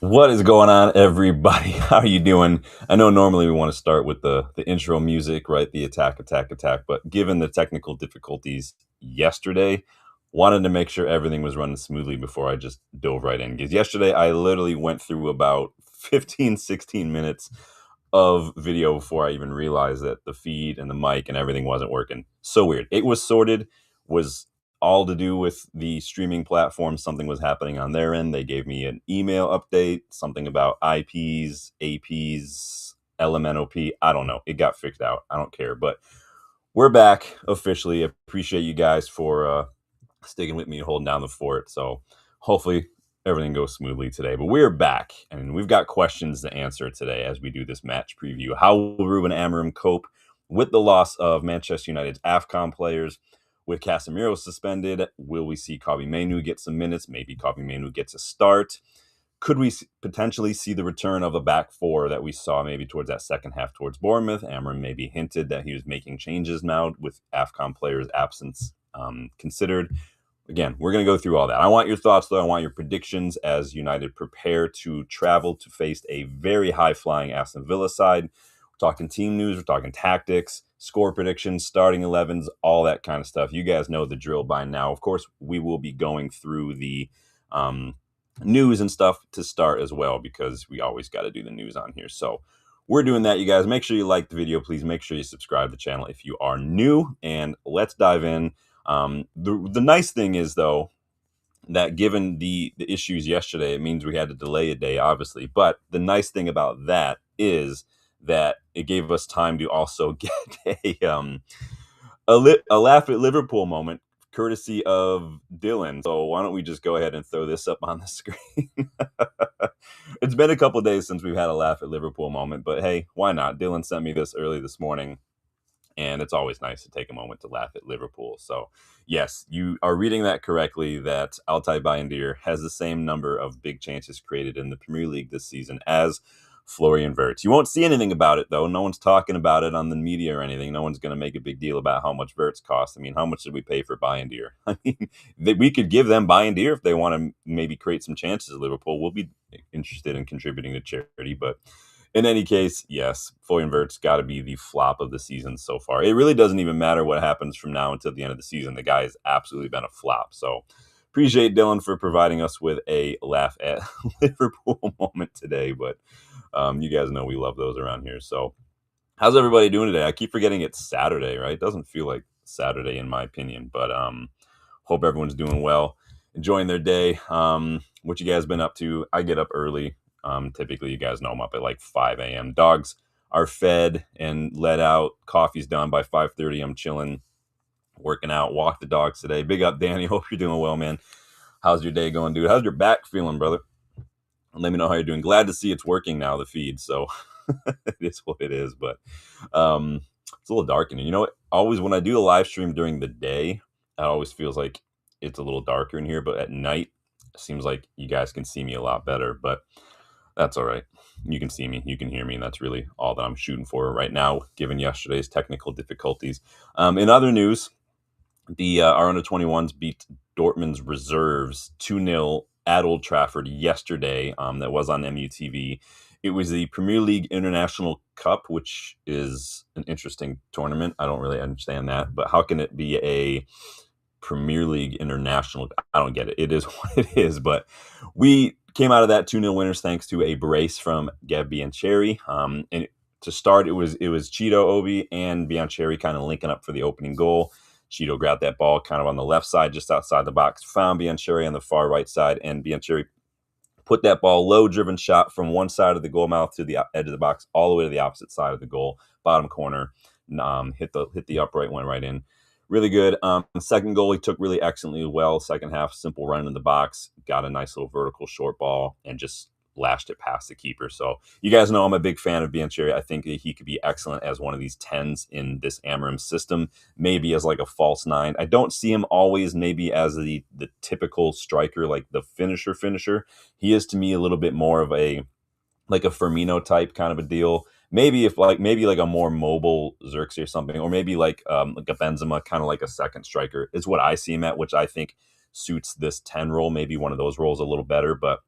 What is going on, everybody? How are you doing? I know normally we want to start with the intro music, right? The attack, attack, attack. But given the technical difficulties yesterday, wanted to make sure everything was running smoothly before I just dove right in. Because yesterday I literally went through about 15, 16 minutes of video before I even realized that the feed and the mic and everything wasn't working. So weird. It was sorted, was all to do with the streaming platform. Something was happening on their end. They gave me an email update, something about IPs, APs, LMNOP. I don't know. It got fixed out. I don't care. But we're back officially. Appreciate you guys for sticking with me and holding down the fort. So hopefully everything goes smoothly today. But we're back and we've got questions to answer today as we do this match preview. How will Ruben Amorim cope with the loss of Manchester United's AFCON players? With Casemiro suspended, will we see Kobbie Mainoo get some minutes? Maybe Kobbie Mainoo gets a start. Could we potentially see the return of a back four that we saw maybe towards that second half towards Bournemouth? Amorim maybe hinted that he was making changes now with AFCON players' absence considered. Again, we're going to go through all that. I want your thoughts, though. I want your predictions as United prepare to travel to face a very high-flying Aston Villa side. We're talking team news. We're talking tactics, score predictions, starting 11s, all that kind of stuff. You guys know the drill by now. Of course, we will be going through the news and stuff to start as well because we always got to do the news on here. So we're doing that, you guys. Make sure you like the video. Please make sure you subscribe to the channel if you are new. And let's dive in. The nice thing is, though, that given the issues yesterday, it means we had to delay a day, obviously. But the nice thing about that is that it gave us time to also get a laugh at Liverpool moment, courtesy of Dylan. So why don't we just go ahead and throw this up on the screen? It's been a couple of days since we've had a laugh at Liverpool moment, but hey, why not? Dylan sent me this early this morning. And it's always nice to take a moment to laugh at Liverpool. So, yes, you are reading that correctly, that Altay Bayındır has the same number of big chances created in the Premier League this season as Florian Wirtz. You won't see anything about it, though. No one's talking about it on the media or anything. No one's going to make a big deal about how much Wirtz costs. I mean, how much did we pay for Bayındır? I mean, we could give them Bayındır if they want to maybe create some chances at Liverpool. We'll be interested in contributing to charity, but in any case, yes, Florian Wirtz got to be the flop of the season so far. It really doesn't even matter what happens from now until the end of the season. The guy has absolutely been a flop. So appreciate Dylan for providing us with a laugh at Liverpool moment today. But you guys know we love those around here. So how's everybody doing today? I keep forgetting it's Saturday, right? It doesn't feel like Saturday in my opinion. But hope everyone's doing well, enjoying their day. What you guys been up to? I get up early. Typically, you guys know I'm up at like 5 a.m. Dogs are fed and let out. Coffee's done by 5:30. I'm chilling, working out, walk the dogs today. Big up, Danny. Hope you're doing well, man. How's your day going, dude? How's your back feeling, brother? Let me know how you're doing. Glad to see it's working now, the feed. So it is what it is. But it's a little dark in here. You know what? Always when I do a live stream during the day, it always feels like it's a little darker in here. But at night, it seems like you guys can see me a lot better. But that's all right. You can see me, you can hear me, and that's really all that I'm shooting for right now, given yesterday's technical difficulties. In other news, our under-21s beat Dortmund's reserves 2-0 at Old Trafford yesterday. That was on MUTV. It was the Premier League International Cup, which is an interesting tournament. I don't really understand that, but how can it be a Premier League International? I don't get it. It is what it is, but we came out of that 2-0 winners thanks to a brace from Gab Biancheri. And to start, it was Cheeto, Obi, and Biancheri kind of linking up for the opening goal. Cheeto grabbed that ball kind of on the left side, just outside the box, found Biancheri on the far right side, and Biancheri put that ball, low-driven shot from one side of the goal mouth to the edge of the box, all the way to the opposite side of the goal, bottom corner, hit the upright, went right in. Really good. Second goal, he took really excellently well. Second half, simple run in the box, got a nice little vertical short ball, and just lashed it past the keeper. So you guys know I'm a big fan of Biancheri. I think that he could be excellent as one of these 10s in this Amorim system, maybe as like a false 9. I don't see him always maybe as the typical striker, like the finisher. He is to me a little bit more of a like a Firmino type kind of a deal. Maybe like a more mobile Xerxes or something, or maybe like a Benzema, kind of like a second striker is what I see him at, which I think suits this 10 role. Maybe one of those roles a little better, but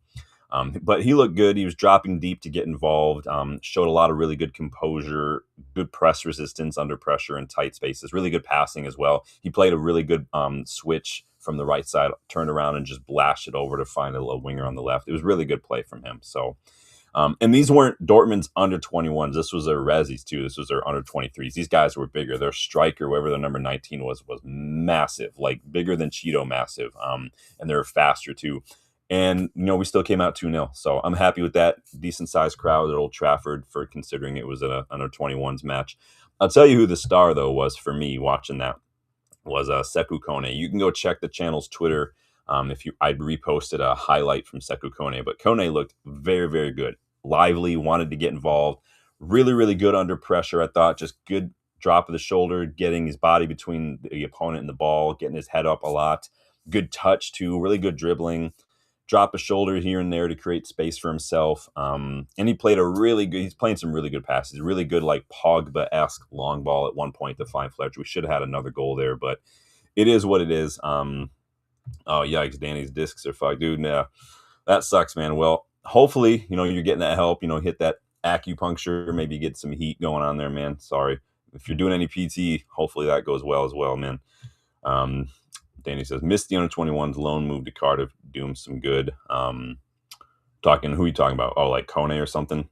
But he looked good. He was dropping deep to get involved. Showed a lot of really good composure, good press resistance under pressure in tight spaces. Really good passing as well. He played a really good switch from the right side, turned around and just blasted it over to find a winger on the left. It was really good play from him. So, and these weren't Dortmund's under 21s. This was their Rezzies too. This was their under 23s. These guys were bigger. Their striker, whoever the number 19 was massive, like bigger than Cheeto massive. And they were faster too. And, we still came out 2-0. So I'm happy with that. Decent sized crowd at Old Trafford for considering it was an under 21s match. I'll tell you who the star, though, was for me watching that was Sekou Kone. You can go check the channel's Twitter. I reposted a highlight from Sekou Kone, but Kone looked very, very good. Lively, wanted to get involved. Really, really good under pressure, I thought. Just good drop of the shoulder, getting his body between the opponent and the ball, getting his head up a lot. Good touch, too. Really good dribbling. Drop a shoulder here and there to create space for himself. And he played he's playing some really good passes. Really good, like Pogba-esque long ball at one point to find Fletcher. We should have had another goal there, but it is what it is. Oh, yikes, Danny's discs are fucked. Dude, nah, that sucks, man. Well, hopefully, you're getting that help. Hit that acupuncture, maybe get some heat going on there, man. Sorry. If you're doing any PT, hopefully that goes well as well, man. Danny says, missed the under-21s loan move to Cardiff. Do him some good. Who are you talking about? Oh, like Kone or something?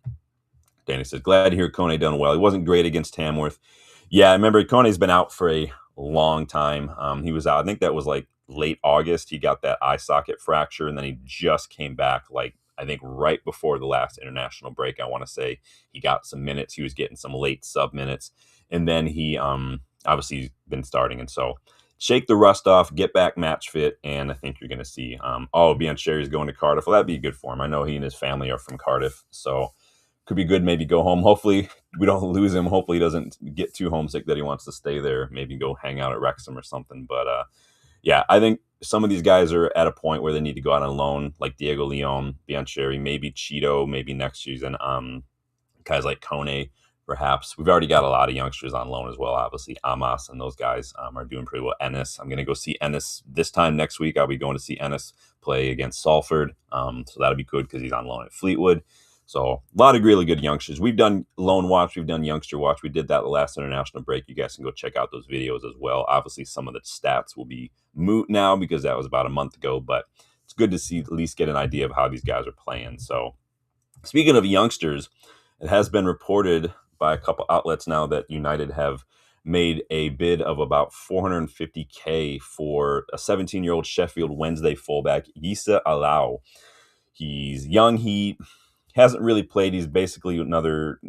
Danny says, glad to hear Kone done well. He wasn't great against Tamworth. Yeah, I remember Kone's been out for a long time. He was out, I think that was like late August. He got that eye socket fracture, and then he just came back, like, I think right before the last international break, I want to say. He got some minutes. He was getting some late sub minutes. And then he obviously been starting. And so shake the rust off, get back match fit, and I think you're going to see, Biancheri's going to Cardiff. Well, that'd be good for him. I know he and his family are from Cardiff, so could be good. Maybe go home. Hopefully we don't lose him. Hopefully he doesn't get too homesick that he wants to stay there. Maybe go hang out at Wrexham or something. But yeah, I think some of these guys are at a point where they need to go out on loan, like Diego Leon, Biancheri, maybe Cheeto, maybe next season. Guys like Kone, perhaps. We've already got a lot of youngsters on loan as well. Obviously, Amos and those guys are doing pretty well. Ennis, I'm going to go see Ennis this time next week. I'll be going to see Ennis play against Salford. So that'll be good because he's on loan at Fleetwood. So a lot of really good youngsters. We've done loan watch. We've done youngster watch. We did that the last international break. You guys can go check out those videos as well. Obviously, some of the stats will be moot now because that was about a month ago. But it's good to see, at least get an idea of how these guys are playing. So speaking of youngsters, it has been reported by a couple outlets now that United have made a bid of about $450K for a 17-year-old Sheffield Wednesday fullback, Yissa Alau. He's young. He hasn't really played. He's basically another,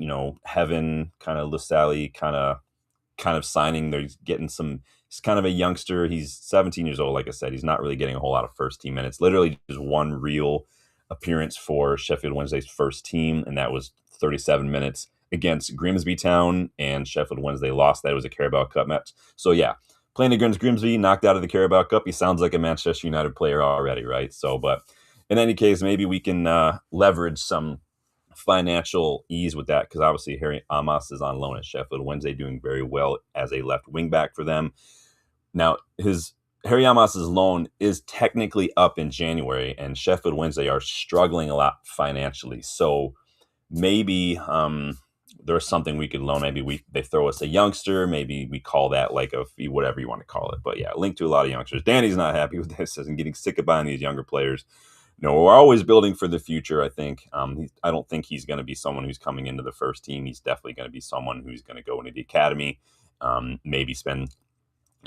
Heaven kind of Lusali kind of signing. He's getting some. He's kind of a youngster. He's 17 years old. Like I said, he's not really getting a whole lot of first team minutes. Literally just one real appearance for Sheffield Wednesday's first team, and that was 37 minutes against Grimsby Town, and Sheffield Wednesday lost that. It was a Carabao Cup match. So yeah, playing against Grimsby, knocked out of the Carabao Cup. He sounds like a Manchester United player already, right? So, but in any case, maybe we can leverage some financial ease with that, because obviously Harry Amos is on loan at Sheffield Wednesday, doing very well as a left wing back for them. Now, Harry Amos's loan is technically up in January, and Sheffield Wednesday are struggling a lot financially. So maybe there's something we could loan. Maybe they throw us a youngster. Maybe we call that like a fee, whatever you want to call it. But yeah, linked to a lot of youngsters. Danny's not happy with this and getting sick of buying these younger players. No, we're always building for the future, I think. I don't think he's going to be someone who's coming into the first team. He's definitely going to be someone who's going to go into the academy, maybe spend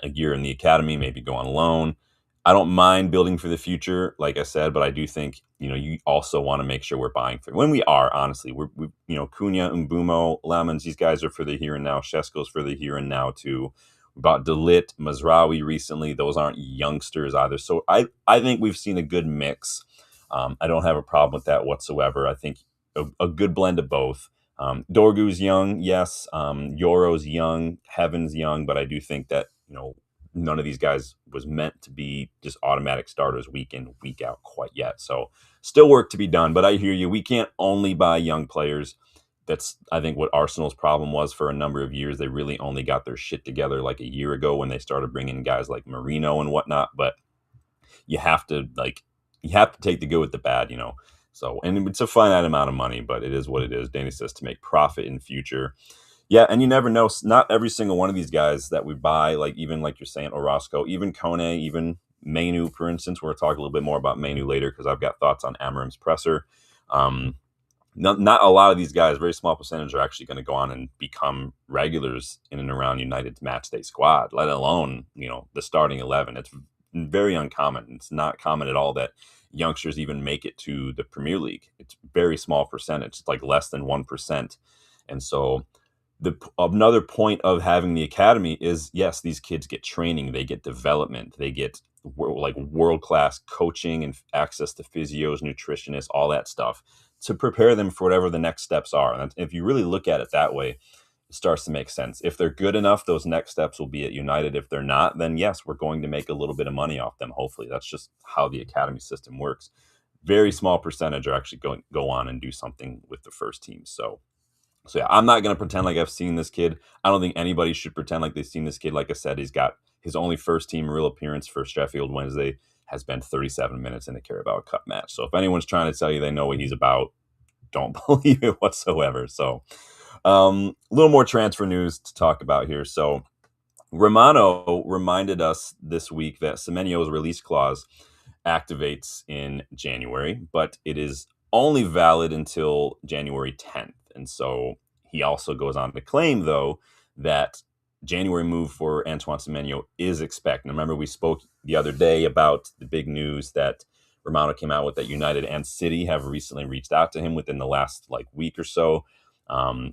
a year in the academy, maybe go on loan. I don't mind building for the future, like I said, but I do think, you also want to make sure we're buying for when we are, honestly. We Cunha, Mbumo, Lemons, these guys are for the here and now. Shesko's for the here and now too. We bought De Ligt, Mazraoui recently. Those aren't youngsters either. So I think we've seen a good mix. I don't have a problem with that whatsoever. I think a good blend of both. Dorgu's young, yes. Yoro's young, Heaven's young, but I do think that, none of these guys was meant to be just automatic starters week in, week out quite yet. So still work to be done, but I hear you. We can't only buy young players. That's, I think, what Arsenal's problem was for a number of years. They really only got their shit together like a year ago when they started bringing in guys like Marino and whatnot. But you have to take the good with the bad, So, and it's a finite amount of money, but it is what it is. Danny says to make profit in future. Yeah, and you never know. Not every single one of these guys that we buy, like even like you're saying, Orozco, even Kone, even Mainu, for instance. We're talking a little bit more about Mainu later because I've got thoughts on Amorim's presser. Um, not a lot of these guys, very small percentage, are actually going to go on and become regulars in and around United's match day squad, let alone, the starting 11. It's very uncommon. It's not common at all that youngsters even make it to the Premier League. It's very small percentage. It's like less than 1%. And so another point of having the academy is, yes, these kids get training, they get development, they get like world-class coaching and access to physios, nutritionists, all that stuff to prepare them for whatever the next steps are. And if you really look at it that way, it starts to make sense. If they're good enough, those next steps will be at United. If they're not, then yes, we're going to make a little bit of money off them. Hopefully, that's just how the academy system works. Very small percentage are actually going to go on and do something with the first team. So yeah, I'm not going to pretend like I've seen this kid. I don't think anybody should pretend like they've seen this kid. Like I said, he's got his only first team real appearance for Sheffield Wednesday has been 37 minutes in the Carabao Cup match. So if anyone's trying to tell you they know what he's about, don't believe it whatsoever. So a little more transfer news to talk about here. So Romano reminded us this week that Semenyo's release clause activates in January, but it is only valid until January 10th. And so he also goes on to claim, though, that January move for Antoine Semenyo is expected. Remember, we spoke the other day about the big news that Romano came out with, that United and City have recently reached out to him within the last week or so.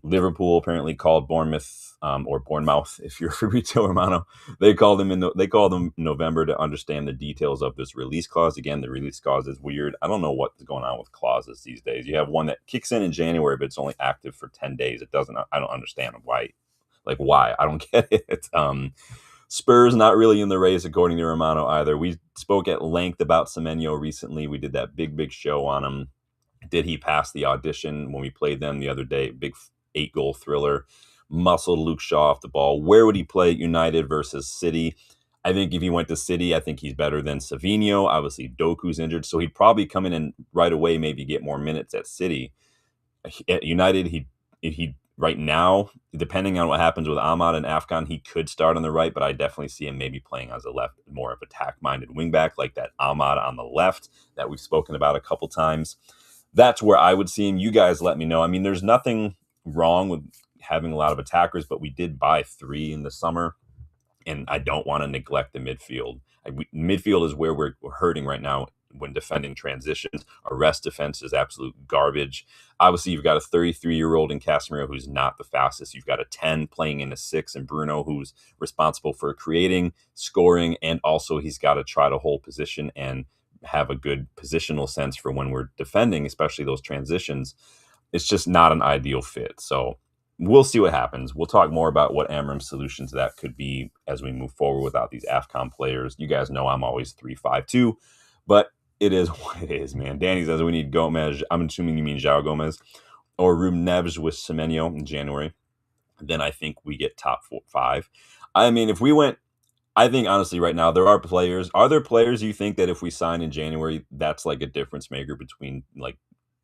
Liverpool apparently called Bournemouth, or Bournemouth, if you're a retail Romano. They called him in November to understand the details of this release clause. Again, the release clause is weird. I don't know what's going on with clauses these days. You have one that kicks in January, but it's only active for 10 days. I don't understand why. Why? I don't get it. Spurs not really in the race, according to Romano either. We spoke at length about Semenyo recently. We did that big show on him. Did he pass the audition when we played them the other day? Big 8-goal thriller. Muscled Luke Shaw off the ball. Where would he play at United versus City? I think if he went to City, I think he's better than Savinho. Obviously, Doku's injured, so he'd probably come in and right away maybe get more minutes at City. At United, he right now, depending on what happens with Ahmad and AFCON, he could start on the right, but I definitely see him maybe playing as a left, more of attack-minded wingback, like that Ahmad on the left that we've spoken about a couple times. That's where I would see him. You guys let me know. I mean, there's nothing wrong with having a lot of attackers, but we did buy 3 in the summer, and I don't want to neglect the midfield. Midfield is where we're hurting right now when defending transitions. Our rest defense is absolute garbage. Obviously, you've got a 33-year-old in Casemiro who's not the fastest. You've got a 10 playing in a 6 in Bruno, who's responsible for creating, scoring, and also he's got to try to hold position and have a good positional sense for when we're defending, especially those transitions. It's just not an ideal fit. So we'll see what happens. We'll talk more about what Amorim's solution to that could be as we move forward without these AFCON players. You guys know I'm always 3-5-2, but it is what it is, man. Danny says we need Gomez. I'm assuming you mean João Gomez or Ruben Neves with Semenyo in January. Then I think we get top 5. I mean, if we went, I think honestly right now there are players. Are there players you think that if we sign in January, that's like a difference maker between like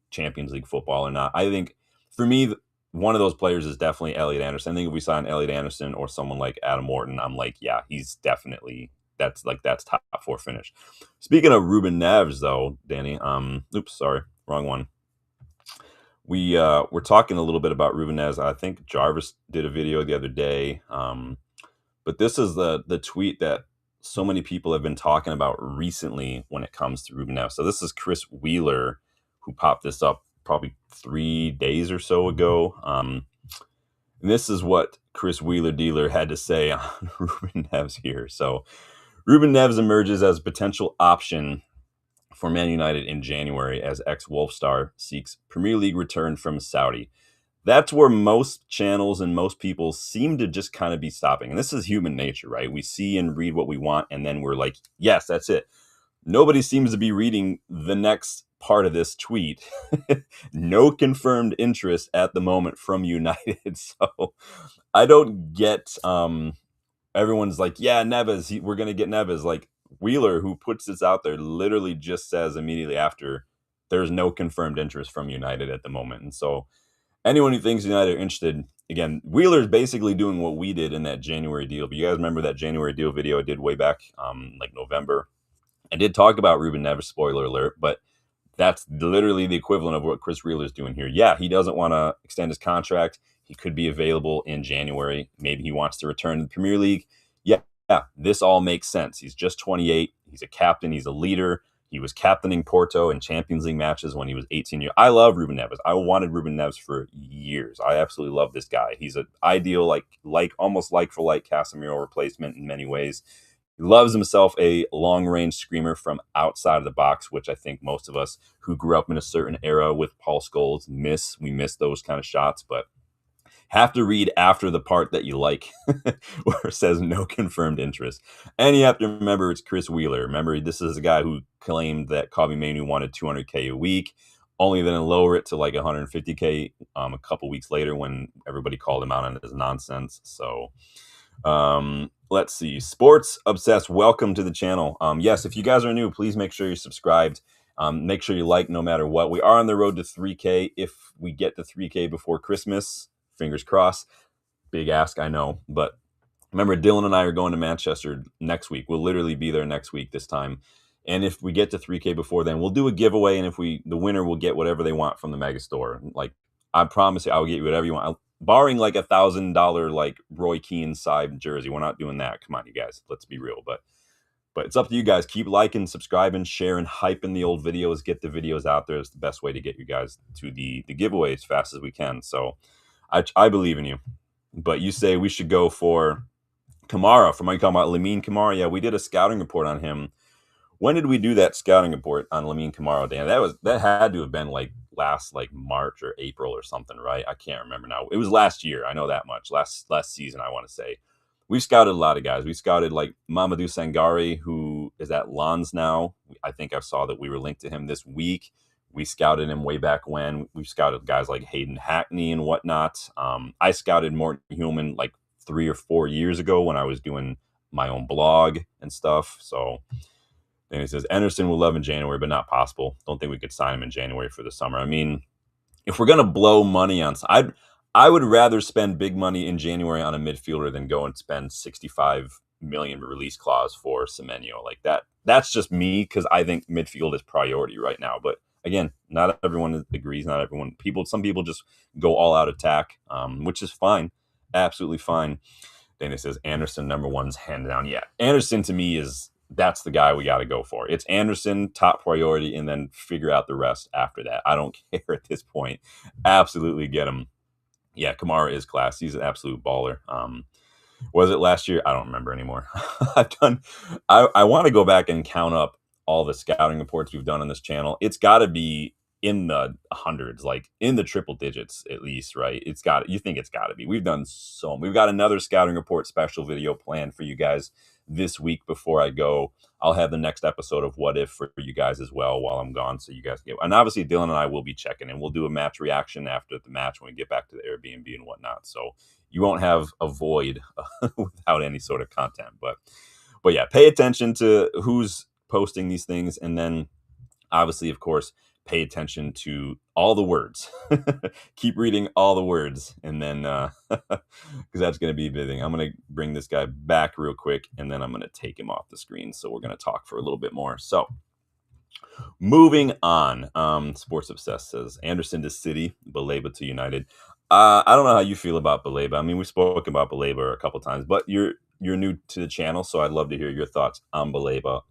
Champions League football or not? I think for me, one of those players is definitely Elliot Anderson. I think if we sign Elliot Anderson or someone like Adam Morton, I'm like, yeah, he's definitely that's top 4 finish. Speaking of Ruben Neves, though, Danny, oops, sorry, wrong one. We're talking a little bit about Ruben Neves. I think Jarvis did a video the other day, but this is the tweet that so many people have been talking about recently when it comes to Ruben Neves. So this is Chris Wheeler who popped this up probably 3 days or so ago. And this is what Chris Wheeler Dealer had to say on Ruben Neves here. So Ruben Neves emerges as a potential option for Man United in January as ex-Wolf star seeks Premier League return from Saudi. That's where most channels and most people seem to just kind of be stopping. And this is human nature, right? We see and read what we want, and then we're like, yes, that's it. Nobody seems to be reading the next part of this tweet. No confirmed interest at the moment from United. So I don't get... everyone's like, yeah, Neves, we're going to get Neves. Like Wheeler, who puts this out there, literally just says immediately after, there's no confirmed interest from United at the moment. And so anyone who thinks United are interested, again, Wheeler's basically doing what we did in that January deal. But you guys remember that January deal video I did way back, like November? I did talk about Ruben Neves, spoiler alert, but that's literally the equivalent of what Chris Wheeler's doing here. Yeah, he doesn't want to extend his contract. He could be available in January. Maybe he wants to return to the Premier League. Yeah, this all makes sense. He's just 28. He's a captain. He's a leader. He was captaining Porto in Champions League matches when he was 18 years. I love Ruben Neves. I wanted Ruben Neves for years. I absolutely love this guy. He's an ideal, like almost like for like Casemiro replacement in many ways. He loves himself a long-range screamer from outside of the box, which I think most of us who grew up in a certain era with Paul Scholes miss. We miss those kind of shots, but have to read after the part that you like where it says no confirmed interest. And you have to remember it's Chris Wheeler. Remember, this is a guy who claimed that Kobbie Mainoo wanted $200K a week, only then lower it to like $150K a couple weeks later when everybody called him out on his nonsense. So let's see. Sports Obsessed, welcome to the channel. Yes, if you guys are new, please make sure you're subscribed. Make sure you like no matter what. We are on the road to 3K. If we get to 3K before Christmas, fingers crossed. Big ask, I know. But remember, Dylan and I are going to Manchester next week. We'll literally be there next week this time. And if we get to 3K before then, we'll do a giveaway. And if the winner will get whatever they want from the mega store. Like, I promise you, I'll get you whatever you want. Barring like $1,000 like Roy Keane side jersey. We're not doing that. Come on, you guys. Let's be real. But it's up to you guys. Keep liking, subscribing, sharing, hyping the old videos. Get the videos out there. It's the best way to get you guys to the giveaway as fast as we can. So I believe in you. But you say we should go for Kamara. From what you talking about, Lamine Kamara. Yeah, we did a scouting report on him. When did we do that scouting report on Lamine Kamara, Dan? That had to have been like last like March or April or something, right? I can't remember now. It was last year. I know that much. Last season, I want to say. We scouted a lot of guys. We scouted like Mamadou Sangare, who is at Lens now. I think I saw that we were linked to him this week. We scouted him way back when. We scouted guys like Hayden Hackney and whatnot. I scouted Morton Hillman like 3 or 4 years ago when I was doing my own blog and stuff. So then he says, Anderson will love in January, but not possible. Don't think we could sign him in January for the summer. I mean, if we're going to blow money on... I would rather spend big money in January on a midfielder than go and spend 65 million release clause for Semenyo. Like that's just me, because I think midfield is priority right now. But again, not everyone agrees. Not everyone. Some people just go all out attack, which is fine, absolutely fine. Then it says Anderson #1's hand down. Yeah, Anderson to me that's the guy we got to go for. It's Anderson, top priority, and then figure out the rest after that. I don't care at this point. Absolutely get him. Yeah, Kamara is class. He's an absolute baller. Was it last year? I don't remember anymore. I want to go back and count up all the scouting reports we've done on this channel. It's got to be in the hundreds, like in the triple digits at least, right? You think it's got to be. We've got another scouting report special video planned for you guys this week before I go. I'll have the next episode of What If for you guys as well while I'm gone, so you guys get. And obviously Dylan and I will be checking in. We'll do a match reaction after the match when we get back to the Airbnb and whatnot. So you won't have a void without any sort of content. But yeah, pay attention to who's posting these things, and then obviously, of course, pay attention to all the words. Keep reading all the words, and then because that's going to be a big thing. I'm going to bring this guy back real quick, and then I'm going to take him off the screen. So we're going to talk for a little bit more. So moving on, Sports Obsessed says Anderson to City, Baleba to United. I don't know how you feel about Baleba. I mean, we've spoken about Baleba a couple times, but you're new to the channel, so I'd love to hear your thoughts on Baleba.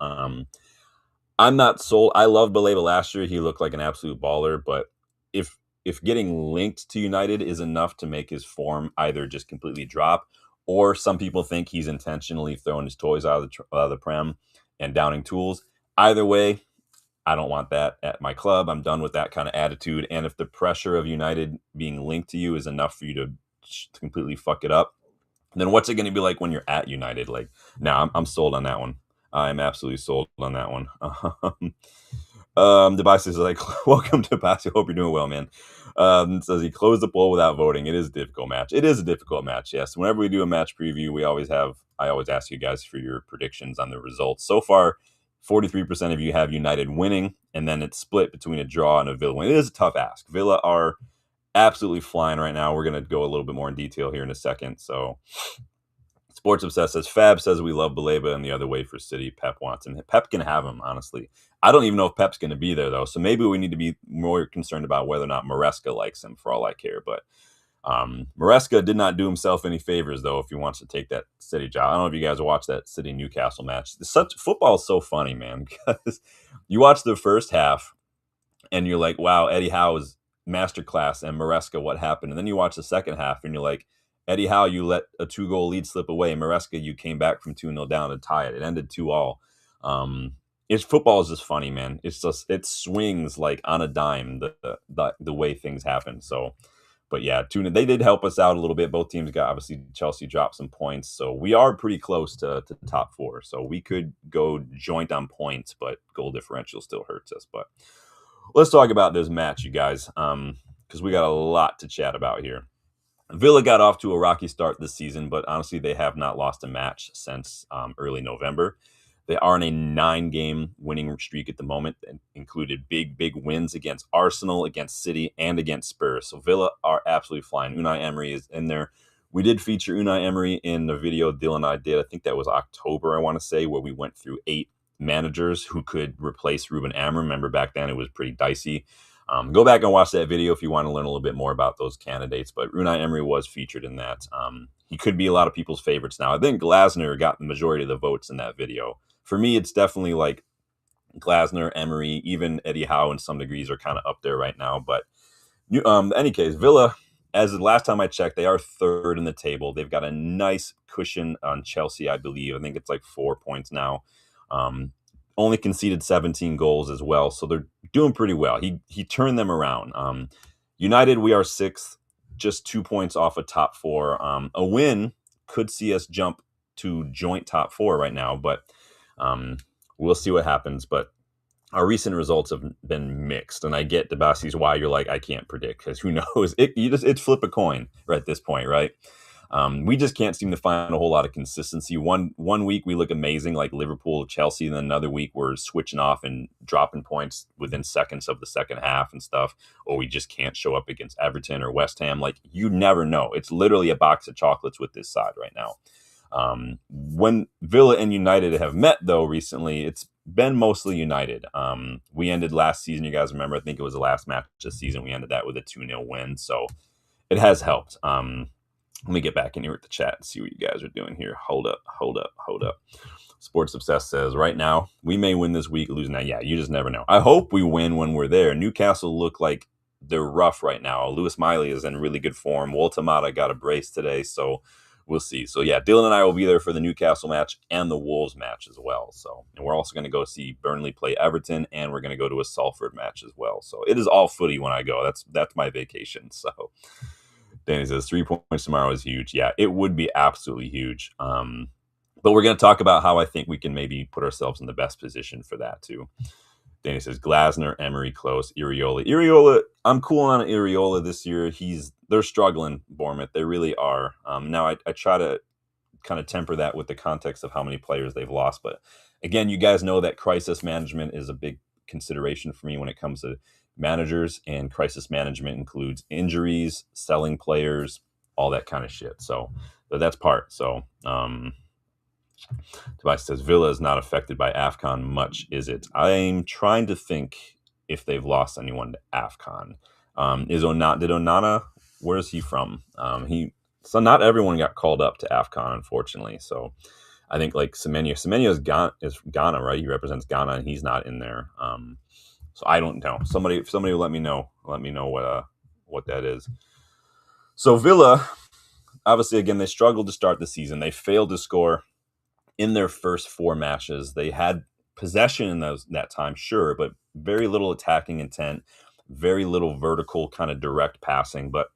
I'm not sold. I loved Baleba last year. He looked like an absolute baller. But if getting linked to United is enough to make his form either just completely drop, or some people think he's intentionally throwing his toys out of the Prem and downing tools, either way, I don't want that at my club. I'm done with that kind of attitude. And if the pressure of United being linked to you is enough for you to completely fuck it up, then what's it going to be like when you're at United? Like, now I'm sold on that one. I'm absolutely sold on that one. Debasi says, like, welcome to Debasi. Hope you're doing well, man. Says he closed the poll without voting. It is a difficult match. It is a difficult match, yes. Whenever we do a match preview, I always ask you guys for your predictions on the results. So far, 43% of you have United winning, and then it's split between a draw and a Villa win. It is a tough ask. Villa are absolutely flying right now. We're going to go a little bit more in detail here in a second. So Sports Obsessed says, Fab says we love Baleba and the other way for City. Pep wants him. Pep can have him, honestly. I don't even know if Pep's going to be there, though. So maybe we need to be more concerned about whether or not Maresca likes him, for all I care. But Maresca did not do himself any favors, though, if he wants to take that City job. I don't know if you guys watched that City Newcastle match. Football is so funny, man, because you watch the first half and you're like, wow, Eddie Howe's masterclass, and Maresca, what happened? And then you watch the second half and you're like, Eddie Howe, you let a 2-goal lead slip away. Maresca, you came back from 2-0 down to tie it. It ended 2-2. Football is just funny, man. It's just, it swings like on a dime, the way things happen. So, but yeah, they did help us out a little bit. Both teams got, obviously, Chelsea dropped some points. So we are pretty close to the top 4. So we could go joint on points, but goal differential still hurts us. But let's talk about this match, you guys, because we got a lot to chat about here. Villa got off to a rocky start this season, but honestly, they have not lost a match since early November. They are in a 9-game winning streak at the moment, and included big wins against Arsenal, against City, and against Spurs. So Villa are absolutely flying. Unai Emery is in there. We did feature Unai Emery in the video Dylan and I did. I think that was October, I want to say, where we went through 8 managers who could replace Ruben Amorim. Remember, back then it was pretty dicey. Go back and watch that video if you want to learn a little bit more about those candidates. But Unai Emery was featured in that. He could be a lot of people's favorites now. I think Glasner got the majority of the votes in that video. For me, it's definitely like Glasner, Emery, even Eddie Howe in some degrees are kind of up there right now. But in any case, Villa, as the last time I checked, they are 3rd in the table. They've got a nice cushion on Chelsea, I believe. I think it's like 4 points now. Only conceded 17 goals as well, so they're doing pretty well. He turned them around. United, we are 6th, just 2 points off of top 4. A win could see us jump to joint top 4 right now, but we'll see what happens. But our recent results have been mixed, and I get, Debasi's, why you're like, I can't predict, because who knows? It's flip a coin right at this point, right? We just can't seem to find a whole lot of consistency. One week we look amazing, like Liverpool, Chelsea, and then another week we're switching off and dropping points within seconds of the second half and stuff, or we just can't show up against Everton or West Ham. Like, you never know. It's literally a box of chocolates with this side right now. When Villa and United have met, though, recently, it's been mostly United. We ended last season, you guys remember, I think it was the last match this season, we ended that with a 2-0 win, so it has helped. Let me get back in here with the chat and see what you guys are doing here. Hold up. Sports Obsessed says, right now, we may win this week, lose now. Yeah, you just never know. I hope we win when we're there. Newcastle look like they're rough right now. Lewis Miley is in really good form. Walter got a brace today, so we'll see. So yeah, Dylan and I will be there for the Newcastle match and the Wolves match as well. So, and we're also going to go see Burnley play Everton, and we're going to go to a Salford match as well. So it is all footy when I go. That's my vacation. So Danny says 3 points tomorrow is huge. Yeah, it would be absolutely huge. But we're going to talk about how I think we can maybe put ourselves in the best position for that too. Danny says Glasner, Emery, close, Iriola. I'm cool on Iriola this year. They're struggling, Bournemouth. They really are. Now I try to kind of temper that with the context of how many players they've lost. But again, you guys know that crisis management is a big consideration for me when it comes to managers, and crisis management includes injuries, selling players, all that kind of shit. So that's part. So Tobias says Villa is not affected by AFCON much, is it? I'm trying to think if they've lost anyone to AFCON. Did Onana, where is he from? So not everyone got called up to AFCON, unfortunately. So I think like Semenyo is Ghana, right? He represents Ghana, and he's not in there. So I don't know. Somebody will let me know. Let me know what that is. So Villa, obviously, again, they struggled to start the season. They failed to score in their first 4 matches. They had possession in that time, sure, but very little attacking intent, very little vertical kind of direct passing. But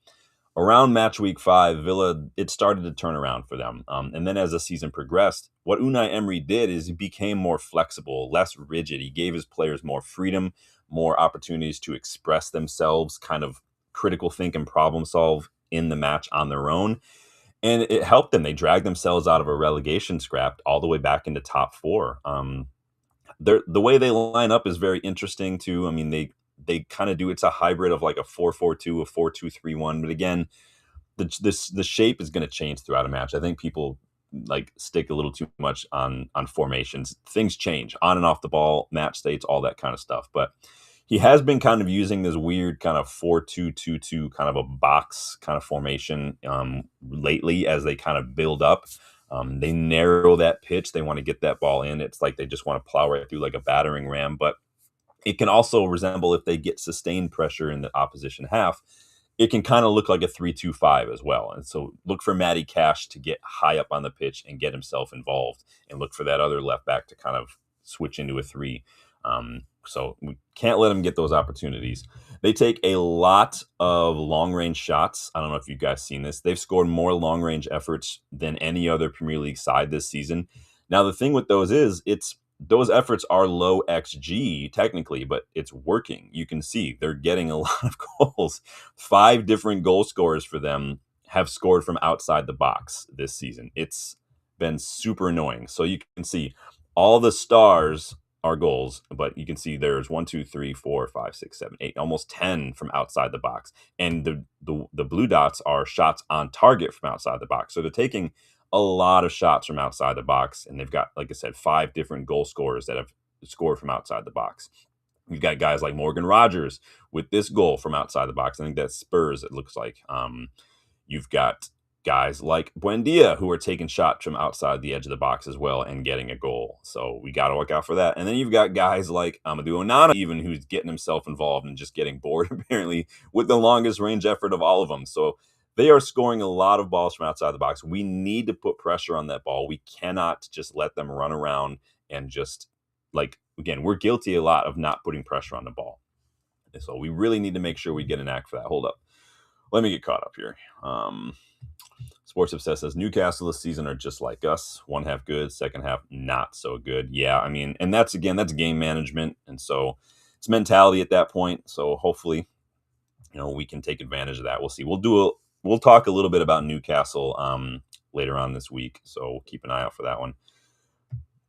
around match week 5, Villa, it started to turn around for them. And then as the season progressed, what Unai Emery did is he became more flexible, less rigid. He gave his players more freedom, more opportunities to express themselves, kind of critical think and problem solve in the match on their own. And it helped them. They dragged themselves out of a relegation scrap all the way back into top 4. the way they line up is very interesting too. I mean, they kind of do, it's a hybrid of like a 4-4-2, a 4-2-3-1. But again, the shape is going to change throughout a match. I think people like stick a little too much on formations. Things change on and off the ball, match states, all that kind of stuff. But he has been kind of using this weird kind of 4-2-2-2 kind of a box kind of formation lately as they kind of build up. They narrow that pitch. They want to get that ball in. It's like they just want to plow right through like a battering ram. But it can also resemble, if they get sustained pressure in the opposition half, it can kind of look like a 3-2-5 as well. And so look for Matty Cash to get high up on the pitch and get himself involved, and look for that other left back to kind of switch into a 3. So we can't let them get those opportunities. They take a lot of long-range shots. I don't know if you guys seen this. They've scored more long-range efforts than any other Premier League side this season. Now, the thing with those is those efforts are low XG technically, but it's working. You can see they're getting a lot of goals. 5 different goal scorers for them have scored from outside the box this season. It's been super annoying. So you can see all the stars are goals, but you can see there's 1, 2, 3, 4, 5, 6, 7, 8, almost 10 from outside the box. And the blue dots are shots on target from outside the box. So they're taking a lot of shots from outside the box, and they've got, like I said, 5 different goal scorers that have scored from outside the box. You've got guys like Morgan Rogers with this goal from outside the box. I think that's Spurs, it looks like. You've got guys like Buendia who are taking shots from outside the edge of the box as well and getting a goal. So we got to look out for that. And then you've got guys like Amadou Onana, even, who's getting himself involved and just getting bored, apparently, with the longest range effort of all of them. So they are scoring a lot of balls from outside the box. We need to put pressure on that ball. We cannot just let them run around and just, like, again, we're guilty a lot of not putting pressure on the ball. So we really need to make sure we get an act for that. Hold up. Let me get caught up here. Sports Obsessed says Newcastle this season are just like us. One half good, second half not so good. Yeah, I mean, and that's game management. And so it's mentality at that point. So hopefully, we can take advantage of that. We'll see. We'll talk a little bit about Newcastle later on this week. So keep an eye out for that one.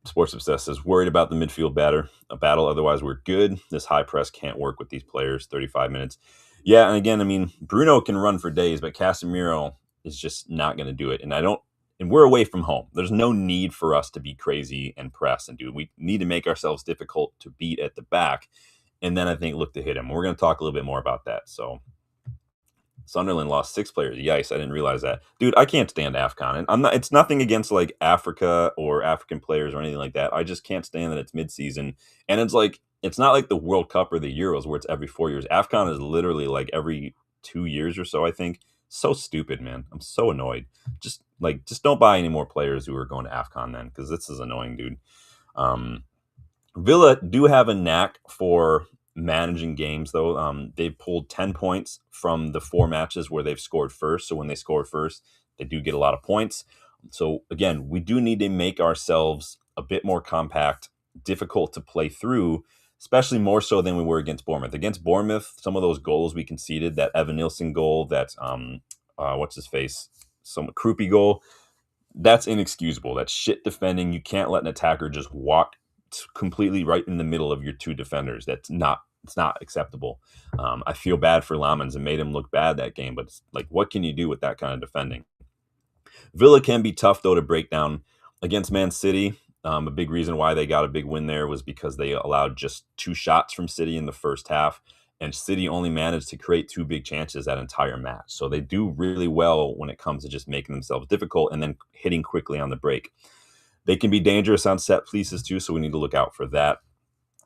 Sports Obsessed says, worried about the midfield battle. Otherwise, we're good. This high press can't work with these players. 35 minutes. Yeah, and again, I mean, Bruno can run for days, but Casemiro is just not going to do it. And we're away from home. There's no need for us to be crazy and press and do it. We need to make ourselves difficult to beat at the back, and then I think look to hit him. We're going to talk a little bit more about that. So Sunderland lost 6 players. Yikes, I didn't realize that. Dude, I can't stand AFCON. And it's nothing against like Africa or African players or anything like that. I just can't stand that it's mid-season. And it's not like the World Cup or the Euros where it's every 4 years. AFCON is literally like every 2 years or so, I think. So stupid, man. I'm so annoyed. Just don't buy any more players who are going to AFCON then, because this is annoying, dude. Villa do have a knack for managing games, though. They've pulled 10 points from the 4 matches where they've scored first. So when they score first, they do get a lot of points. So again, we do need to make ourselves a bit more compact, difficult to play through, especially more so than we were against Bournemouth. Against Bournemouth, some of those goals we conceded, that Evan Nilsson goal, that what's his face, some Krupi goal, that's inexcusable. That's shit defending. You can't let an attacker just walk completely right in the middle of your 2 defenders. It's not acceptable. I feel bad for Lamans and made him look bad that game, but it's like, what can you do with that kind of defending? Villa can be tough, though, to break down. Against Man City, a big reason why they got a big win there was because they allowed just 2 shots from City in the first half, and City only managed to create 2 big chances that entire match. So they do really well when it comes to just making themselves difficult and then hitting quickly on the break. They can be dangerous on set pieces too, so we need to look out for that.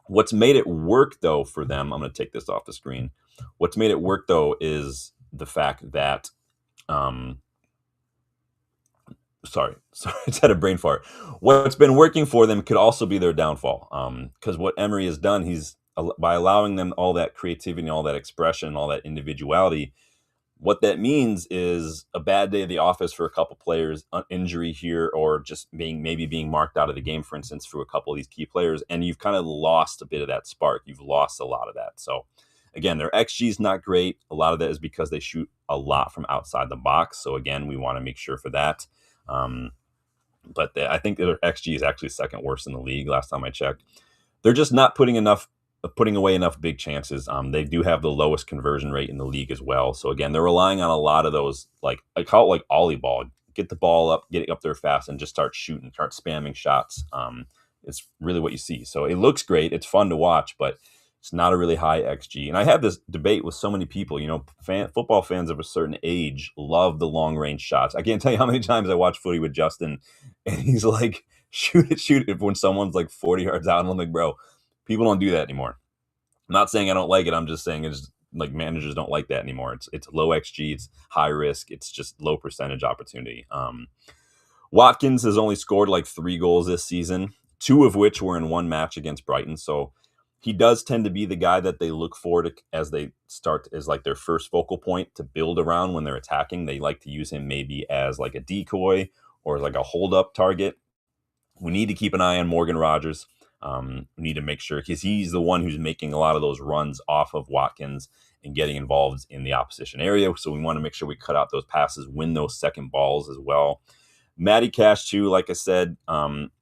What's made it work, though, for them, I'm going to take this off the screen. What's made it work, though, is the fact that sorry, I just had a brain fart. What's been working for them could also be their downfall. Because what Emery has done, by allowing them all that creativity, all that expression, all that individuality, what that means is a bad day at the office for a couple players, an injury here, or just being marked out of the game, for instance, for a couple of these key players, and you've kind of lost a bit of that spark. You've lost a lot of that. So again, their XG is not great. A lot of that is because they shoot a lot from outside the box. So again, we want to make sure for that. But I think their XG is actually second worst in the league last time I checked. they're just not putting away enough big chances. They do have the lowest conversion rate in the league as well. So again, they're relying on a lot of those, like I call it like ollie ball. Get the ball up, get it up there fast, and just start shooting, start spamming shots. It's really what you see. So it looks great. It's fun to watch, but it's not a really high XG. And I have this debate with so many people. Football fans of a certain age love the long range shots. I can't tell you how many times I watch footy with Justin, and he's like, shoot it when someone's like 40 yards out. And I'm like, bro, people don't do that anymore. I'm not saying I don't like it. I'm just saying it's like managers don't like that anymore. It's low XG, it's high risk, it's just low percentage opportunity. Watkins has only scored like 3 goals this season, 2 of which were in one match against Brighton. So he does tend to be the guy that they look for as they start as like their first focal point to build around when they're attacking. They like to use him maybe as like a decoy or like a hold up target. We need to keep an eye on Morgan Rogers. We need to make sure, because he's the one who's making a lot of those runs off of Watkins and getting involved in the opposition area. So we want to make sure we cut out those passes, win those second balls as well. Matty Cash too, like I said,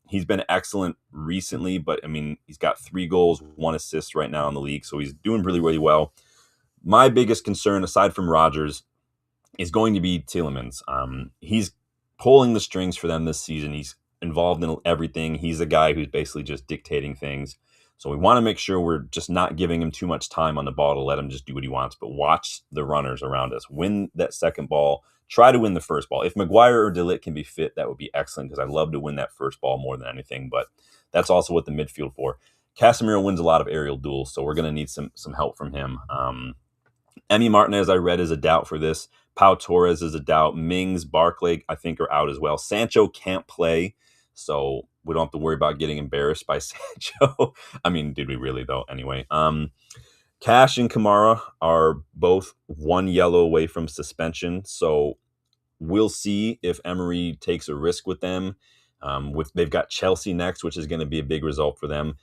he's been excellent recently, but I mean, he's got 3 goals, 1 assist right now in the league. So he's doing really, really well. My biggest concern, aside from Rogers, is going to be Tielemans. He's pulling the strings for them this season. He's involved in everything. He's a guy who's basically just dictating things. So we want to make sure we're just not giving him too much time on the ball to let him just do what he wants, but watch the runners around us. Win that second ball. Try to win the first ball. If Maguire or De Ligt can be fit, that would be excellent, because I love to win that first ball more than anything, but that's also what the midfield for. Casemiro wins a lot of aerial duels, so we're going to need some help from him. Emi Martinez, I read, is a doubt for this. Pau Torres is a doubt. Mings, Barclay, I think, are out as well. Sancho can't play, so we don't have to worry about getting embarrassed by Sancho. I mean, did we really, though? Anyway, Cash and Kamara are both 1 yellow away from suspension, so we'll see if Emery takes a risk with them. They've got Chelsea next, which is going to be a big result for them.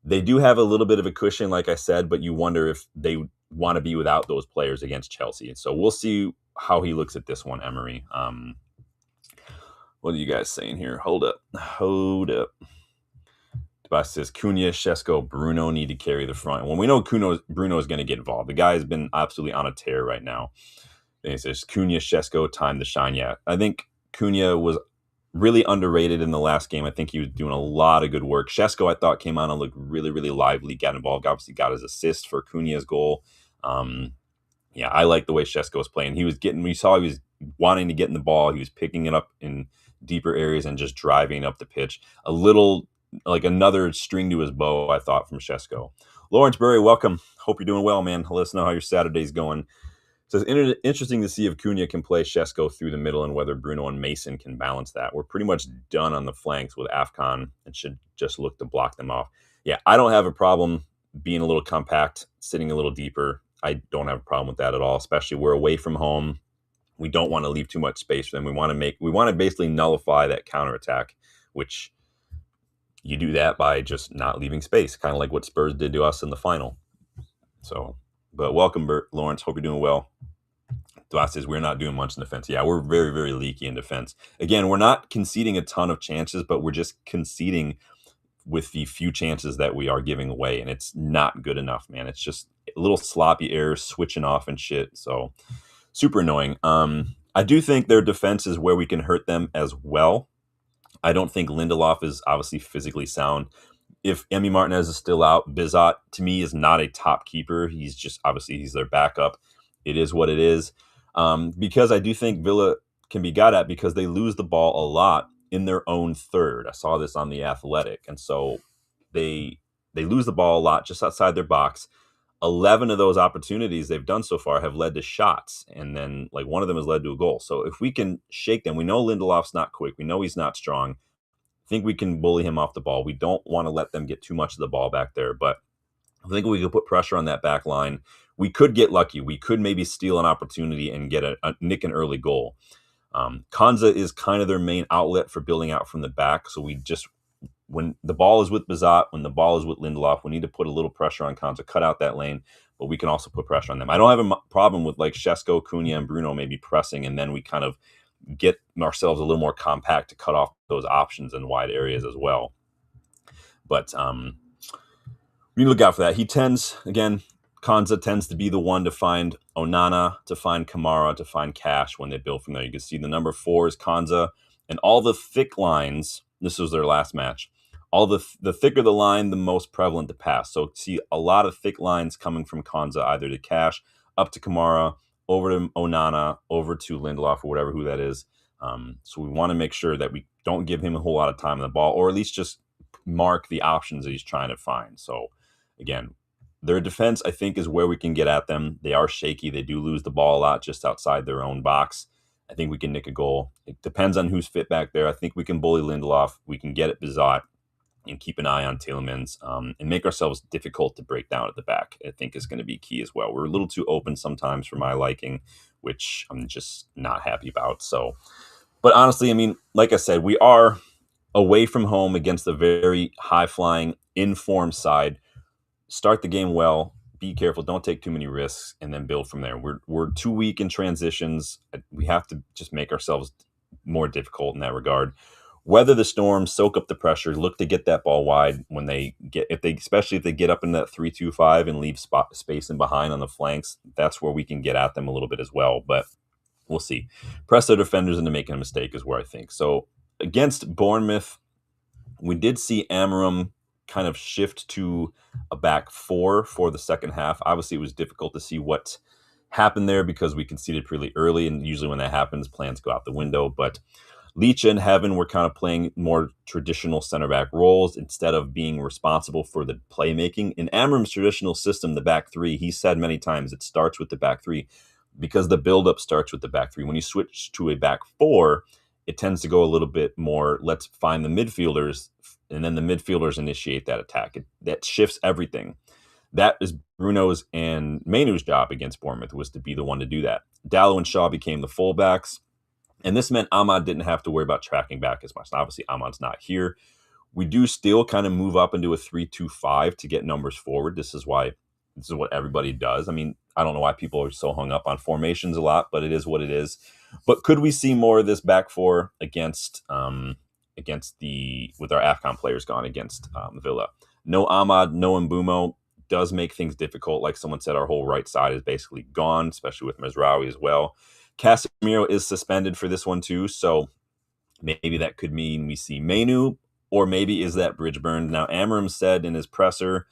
They do have a little bit of a cushion, like I said, but you wonder if they want to be without those players against Chelsea. So we'll see how he looks at this one, Emery. What are you guys saying here? Hold up. Tobias says Cunha, Šeško, Bruno need to carry the front. When we know Bruno is going to get involved, the guy has been absolutely on a tear right now. And he says Cunha, Šeško, time to shine. Yeah, I think Cunha was really underrated in the last game. I think he was doing a lot of good work. Šeško, I thought, came on and looked really, really lively, got involved. Obviously got his assist for Cunha's goal. Yeah, I like the way Šeško was playing. We saw he was wanting to get in the ball. He was picking it up in deeper areas and just driving up the pitch. A little like another string to his bow, I thought, from Šeško. Lawrence Berry, welcome. Hope you're doing well, man. Let us know how your Saturday's going. So it's interesting to see if Cunha can play Šeško through the middle and whether Bruno and Mason can balance that. We're pretty much done on the flanks with AFCON and should just look to block them off. Yeah, I don't have a problem being a little compact, sitting a little deeper. I don't have a problem with that at all, especially we're away from home. We don't want to leave too much space for them. We want to basically nullify that counterattack, which you do that by just not leaving space, kind of like what Spurs did to us in the final. So, but welcome, Lawrence. Hope you're doing well. Dwas says we're not doing much in defense. Yeah, we're very, very leaky in defense. Again, we're not conceding a ton of chances, but we're just conceding with the few chances that we are giving away, and it's not good enough, man. It's just a little sloppy errors, switching off and shit. So super annoying. I do think their defense is where we can hurt them as well. I don't think Lindelof is obviously physically sound. If Emi Martinez is still out, Bizot, to me, is not a top keeper. He's their backup. It is what it is. Because I do think Villa can be got at because they lose the ball a lot in their own third. I saw this on The Athletic. And so they lose the ball a lot just outside their box. 11 of those opportunities they've done so far have led to shots. And then like one of them has led to a goal. So if we can shake them, we know Lindelof's not quick. We know he's not strong. I think we can bully him off the ball. We don't want to let them get too much of the ball back there. But I think we could put pressure on that back line. We could get lucky. We could maybe steal an opportunity and get nick an early goal. Konza is kind of their main outlet for building out from the back. So when the ball is with Bizot, when the ball is with Lindelof, we need to put a little pressure on Konza, cut out that lane, but we can also put pressure on them. I don't have a problem with like Šeško, Cunha, and Bruno maybe pressing, and then we kind of get ourselves a little more compact to cut off those options in wide areas as well. But You look out for that. He tends, again, Kanza tends to be the one to find Onana, to find Kamara, to find Cash when they build from there. You can see the number 4 is Kanza, and all the thick lines. This was their last match. All the thicker the line, the most prevalent to pass. So see a lot of thick lines coming from Kanza, either to Cash, up to Kamara, over to Onana, over to Lindelof, or whatever who that is. So we want to make sure that we don't give him a whole lot of time on the ball, or at least just mark the options that he's trying to find. So again, their defense, I think, is where we can get at them. They are shaky. They do lose the ball a lot just outside their own box. I think we can nick a goal. It depends on who's fit back there. I think we can bully Lindelof. We can get at Bizot and keep an eye on Tielemans and make ourselves difficult to break down at the back. I think is going to be key as well. We're a little too open sometimes for my liking, which I'm just not happy about. So, but honestly, I mean, like I said, we are away from home against a very high-flying, in-form side. Start the game well, be careful, don't take too many risks, and then build from there. We're too weak in transitions. We have to just make ourselves more difficult in that regard. Weather the storm, soak up the pressure, look to get that ball wide when they get, especially if they get up in that 3-2-5 and leave space in behind on the flanks. That's where we can get at them a little bit as well. But we'll see. Press their defenders into making a mistake is where I think. So against Bournemouth, we did see Amorim kind of shift to a back 4 for the second half. Obviously, it was difficult to see what happened there because we conceded pretty early, and usually when that happens, plans go out the window. But Leach and Heaven were kind of playing more traditional center back roles instead of being responsible for the playmaking. In Amorim's traditional system, the back 3, he said many times it starts with the back 3 because the buildup starts with the back 3. When you switch to a back 4, it tends to go a little bit more, let's find the midfielders, and then the midfielders initiate that attack. That shifts everything. That is Bruno's and Mainoo's job against Bournemouth, was to be the one to do that. Dalot and Shaw became the fullbacks, and this meant Ahmad didn't have to worry about tracking back as much. And obviously, Ahmad's not here. We do still kind of move up into a 3-2-5 to get numbers forward. This is what everybody does. I mean, I don't know why people are so hung up on formations a lot, but it is what it is. But could we see more of this back 4 with our AFCON players gone against Villa? No Ahmad, no Mbumo does make things difficult. Like someone said, our whole right side is basically gone, especially with Mazraoui as well. Casemiro is suspended for this one too, so maybe that could mean we see Mainoo, or maybe is that bridge burned? Now, Amorim said in his presser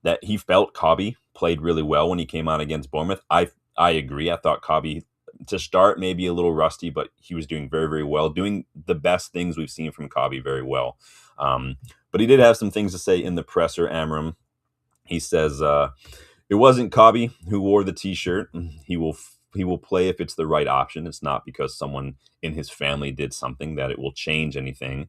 that he felt Kabi played really well when he came on against Bournemouth. I agree. I thought Kabi, to start, maybe a little rusty, but he was doing very, very well, doing the best things we've seen from Kabi very well. But he did have some things to say in the presser, Amorim. He says, it wasn't Kabi who wore the T-shirt. He will play if it's the right option. It's not because someone in his family did something that it will change anything.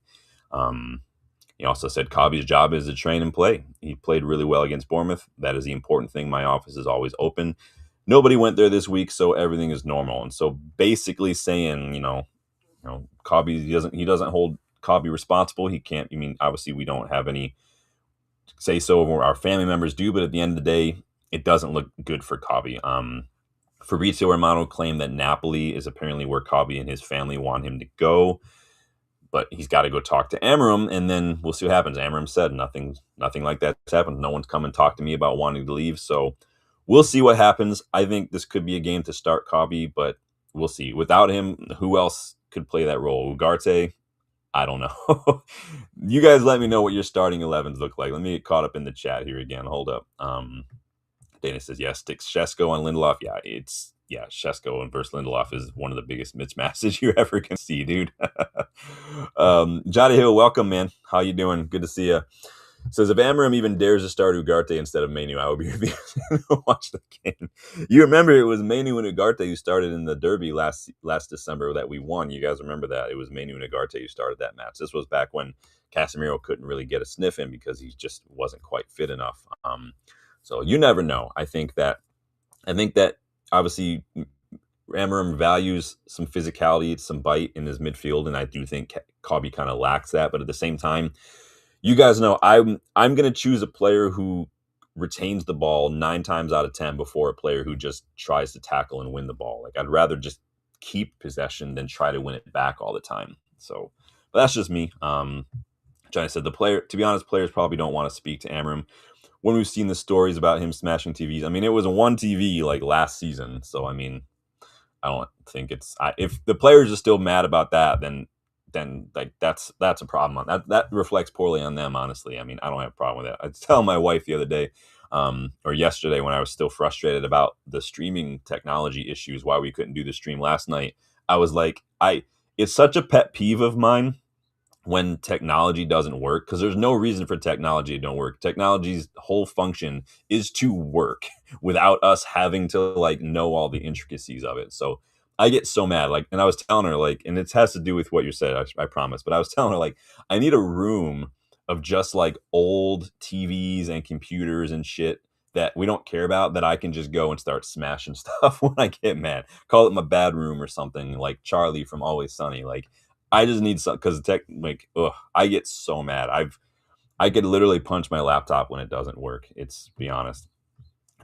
He also said Kabi's job is to train and play. He played really well against Bournemouth. That is the important thing. My office is always open. Nobody went there this week, so everything is normal. And so basically saying, Kabi, he doesn't hold Kabi responsible. He can't. I mean, obviously we don't have any say so, or our family members do, but at the end of the day, it doesn't look good for Kabi. Fabrizio Romano claimed that Napoli is apparently where Kabi and his family want him to go, but he's got to go talk to Amorim, and then we'll see what happens. Amorim said nothing like that's happened. No one's come and talked to me about wanting to leave, so we'll see what happens. I think this could be a game to start Kabi, but we'll see. Without him, who else could play that role? Ugarte? I don't know. You guys let me know what your starting 11s look like. Let me get caught up in the chat here again. Hold up. Dana says, yes, sticks Shesko on Lindelof. Shesko and versus Lindelof is one of the biggest mismatches you ever can see, dude. Johnny Hill, welcome, man. How you doing? Good to see you. Says, if Amorim even dares to start Ugarte instead of Mainoo, I will be refusing to watch the game. You remember it was Mainoo and Ugarte who started in the derby last December that we won. You guys remember that? It was Mainoo and Ugarte who started that match. This was back when Casemiro couldn't really get a sniff in because he just wasn't quite fit enough. So you never know. I think that obviously Amorim values some physicality, some bite in his midfield, and I do think Kabi kind of lacks that. But at the same time, you guys know I'm going to choose a player who retains the ball 9 times out of 10 before a player who just tries to tackle and win the ball. Like, I'd rather just keep possession than try to win it back all the time. So, but that's just me. Johnny said to be honest, players probably don't want to speak to Amorim. when we've seen the stories about him smashing TVs. I mean, it was one TV like last season, so I mean, I don't think if the players are still mad about that, then like that's a problem. That reflects poorly on them, honestly. I mean, I don't have a problem with that. I was telling my wife the other day, or yesterday, when I was still frustrated about the streaming technology issues, why we couldn't do the stream last night. I was like, it's such a pet peeve of mine when technology doesn't work, because there's no reason for technology to don't work. Technology's whole function is to work without us having to like know all the intricacies of it. So I get so mad, like, and I was telling her, like, and it has to do with what you said, I promise, but I was telling her, like, I need a room of just like old TVs and computers and shit that we don't care about, that I can just go and start smashing stuff when I get mad. Call it my bad room or something, like Charlie from Always Sunny. Like, I just need some, because I get so mad. I could literally punch my laptop when it doesn't work. It's, to be honest.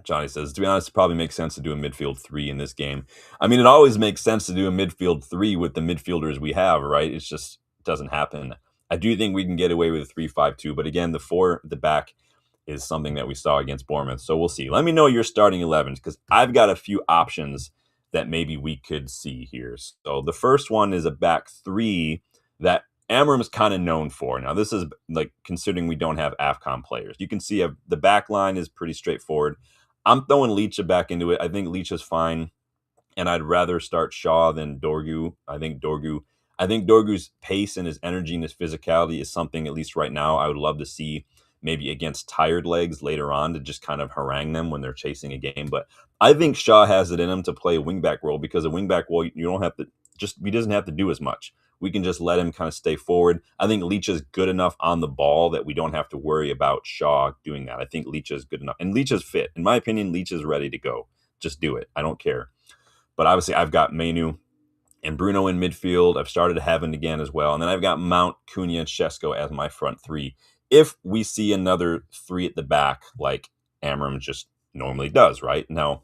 Johnny says, to be honest, it probably makes sense to do a midfield three in this game. I mean, it always makes sense to do a midfield three with the midfielders we have, right? It's just, it doesn't happen. I do think we can get away with a 3-5-2, but again, the four at the back is something that we saw against Bournemouth. So we'll see. Let me know your starting 11s, because I've got a few options that maybe we could see here. So the first one is a back three that Amorim's kind of known for. Now, this is like, considering we don't have AFCON players. You can see the back line is pretty straightforward. I'm throwing Licha back into it. I think Licha's fine, and I'd rather start Shaw than Dorgu. I think Dorgu's pace and his energy and his physicality is something, at least right now, I would love to see maybe against tired legs later on, to just kind of harangue them when they're chasing a game. But I think Shaw has it in him to play a wingback role, because a wingback role, you don't have to he doesn't have to do as much. We can just let him kind of stay forward. I think Leach is good enough on the ball that we don't have to worry about Shaw doing that. I think Leach is good enough. And Leach is fit. In my opinion, Leach is ready to go. Just do it. I don't care. But obviously, I've got Menu and Bruno in midfield. I've started Heaven again as well. And then I've got Mount, Cunha, and Shesko as my front three. If we see another three at the back, like Amorim just normally does, right? Now,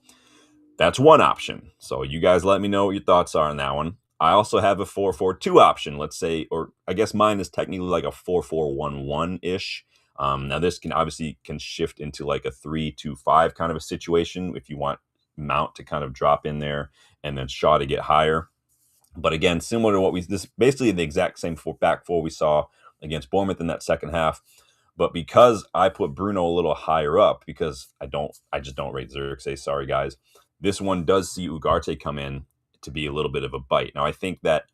that's one option. So you guys let me know what your thoughts are on that one. I also have a 4-4-2 option, let's say, or I guess mine is technically like a 4-4-1-1-ish. Now, this can shift into like a 3-2-5 kind of a situation if you want Mount to kind of drop in there and then Shaw to get higher. But again, similar to this basically the exact same back four we saw against Bournemouth in that second half. But because I put Bruno a little higher up, because I just don't rate Xerxes, sorry guys. This one does see Ugarte come in to be a little bit of a bite. Now, I think that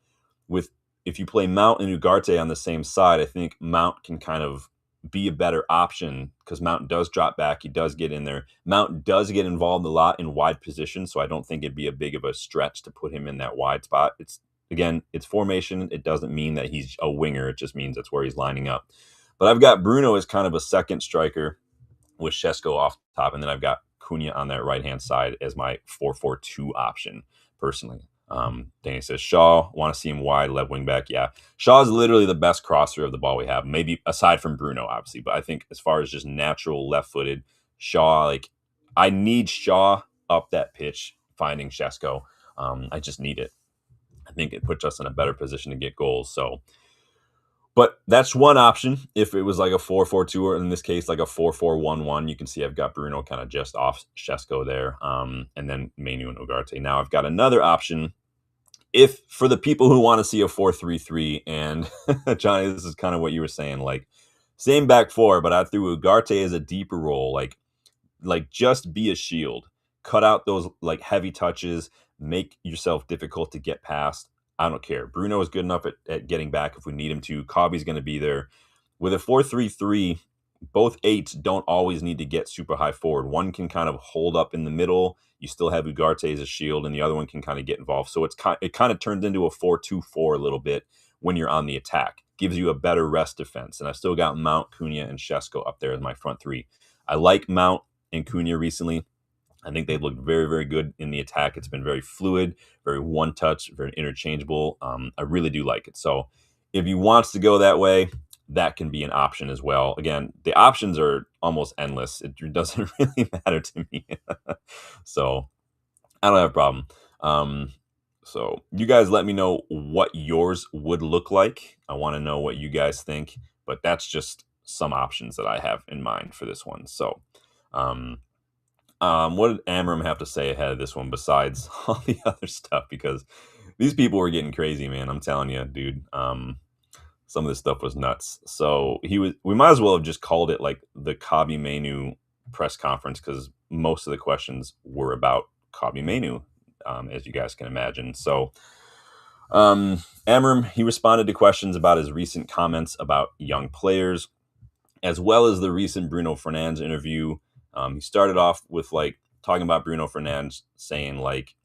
if you play Mount and Ugarte on the same side, I think Mount can kind of be a better option, because Mount does drop back. He does get in there. Mount does get involved a lot in wide positions, so I don't think it'd be a big of a stretch to put him in that wide spot. It's formation. It doesn't mean that he's a winger. It just means that's where he's lining up. But I've got Bruno as kind of a second striker with Shesko off top, and then I've got Cunha on that right-hand side as my 4-4-2 option, personally. Danny says, Shaw, want to see him wide, left wing back. Yeah, Shaw is literally the best crosser of the ball we have, maybe aside from Bruno, obviously. But I think as far as just natural left-footed, Shaw, like, I need Shaw up that pitch, finding Shesko. I just need it. I think it puts us in a better position to get goals. So, but that's one option. If it was like a 4-4-2, or in this case, like a 4-4-1-1, you can see I've got Bruno kind of just off Shesko there, and then Menu and Ugarte. Now I've got another option. If for the people who want to see a 4-3-3, and Johnny, this is kind of what you were saying, like same back four, but I threw Ugarte as a deeper role, like just be a shield, cut out those like heavy touches, make yourself difficult to get past. I don't care. Bruno is good enough at getting back if we need him to. Cobby's going to be there. With a 4-3-3, both eights don't always need to get super high forward. One can kind of hold up in the middle. You still have Ugarte as a shield, and the other one can kind of get involved. So it kind of turns into a 4-2-4 a little bit when you're on the attack. Gives you a better rest defense. And I've still got Mount, Cunha, and Shesko up there as my front three. I like Mount and Cunha recently. I think they've looked very, very good in the attack. It's been very fluid, very one-touch, very interchangeable. I really do like it. So if he wants to go that way, that can be an option as well. Again, the options are almost endless. It doesn't really matter to me. So I don't have a problem. So you guys let me know what yours would look like. I want to know what you guys think. But that's just some options that I have in mind for this one. So, what did Amorim have to say ahead of this one besides all the other stuff? Because these people were getting crazy, man. I'm telling you, dude. Some of this stuff was nuts. So we might as well have just called it like the Kabi Menu press conference, because most of the questions were about Kabi Menu, as you guys can imagine. So Amorim, he responded to questions about his recent comments about young players, as well as the recent Bruno Fernandes interview. He started off with like talking about Bruno Fernandes, saying like,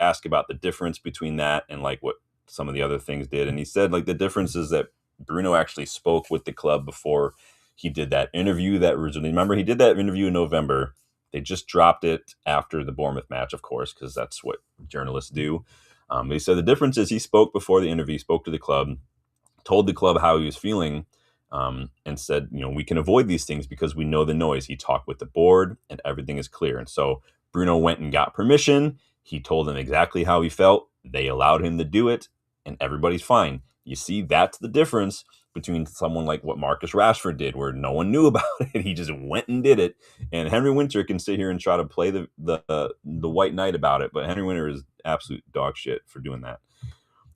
ask about the difference between that and like what some of the other things did. And he said like the difference is that Bruno actually spoke with the club before he did that interview. Remember, he did that interview in November. They just dropped it after the Bournemouth match, of course, because that's what journalists do. He said the difference is he spoke before the interview, spoke to the club, told the club how he was feeling, and said, we can avoid these things because we know the noise. He talked with the board and everything is clear. And so Bruno went and got permission. He told them exactly how he felt. They allowed him to do it, and everybody's fine. You see, that's the difference between someone like what Marcus Rashford did, where no one knew about it. He just went and did it. And Henry Winter can sit here and try to play the white knight about it, but Henry Winter is absolute dog shit for doing that.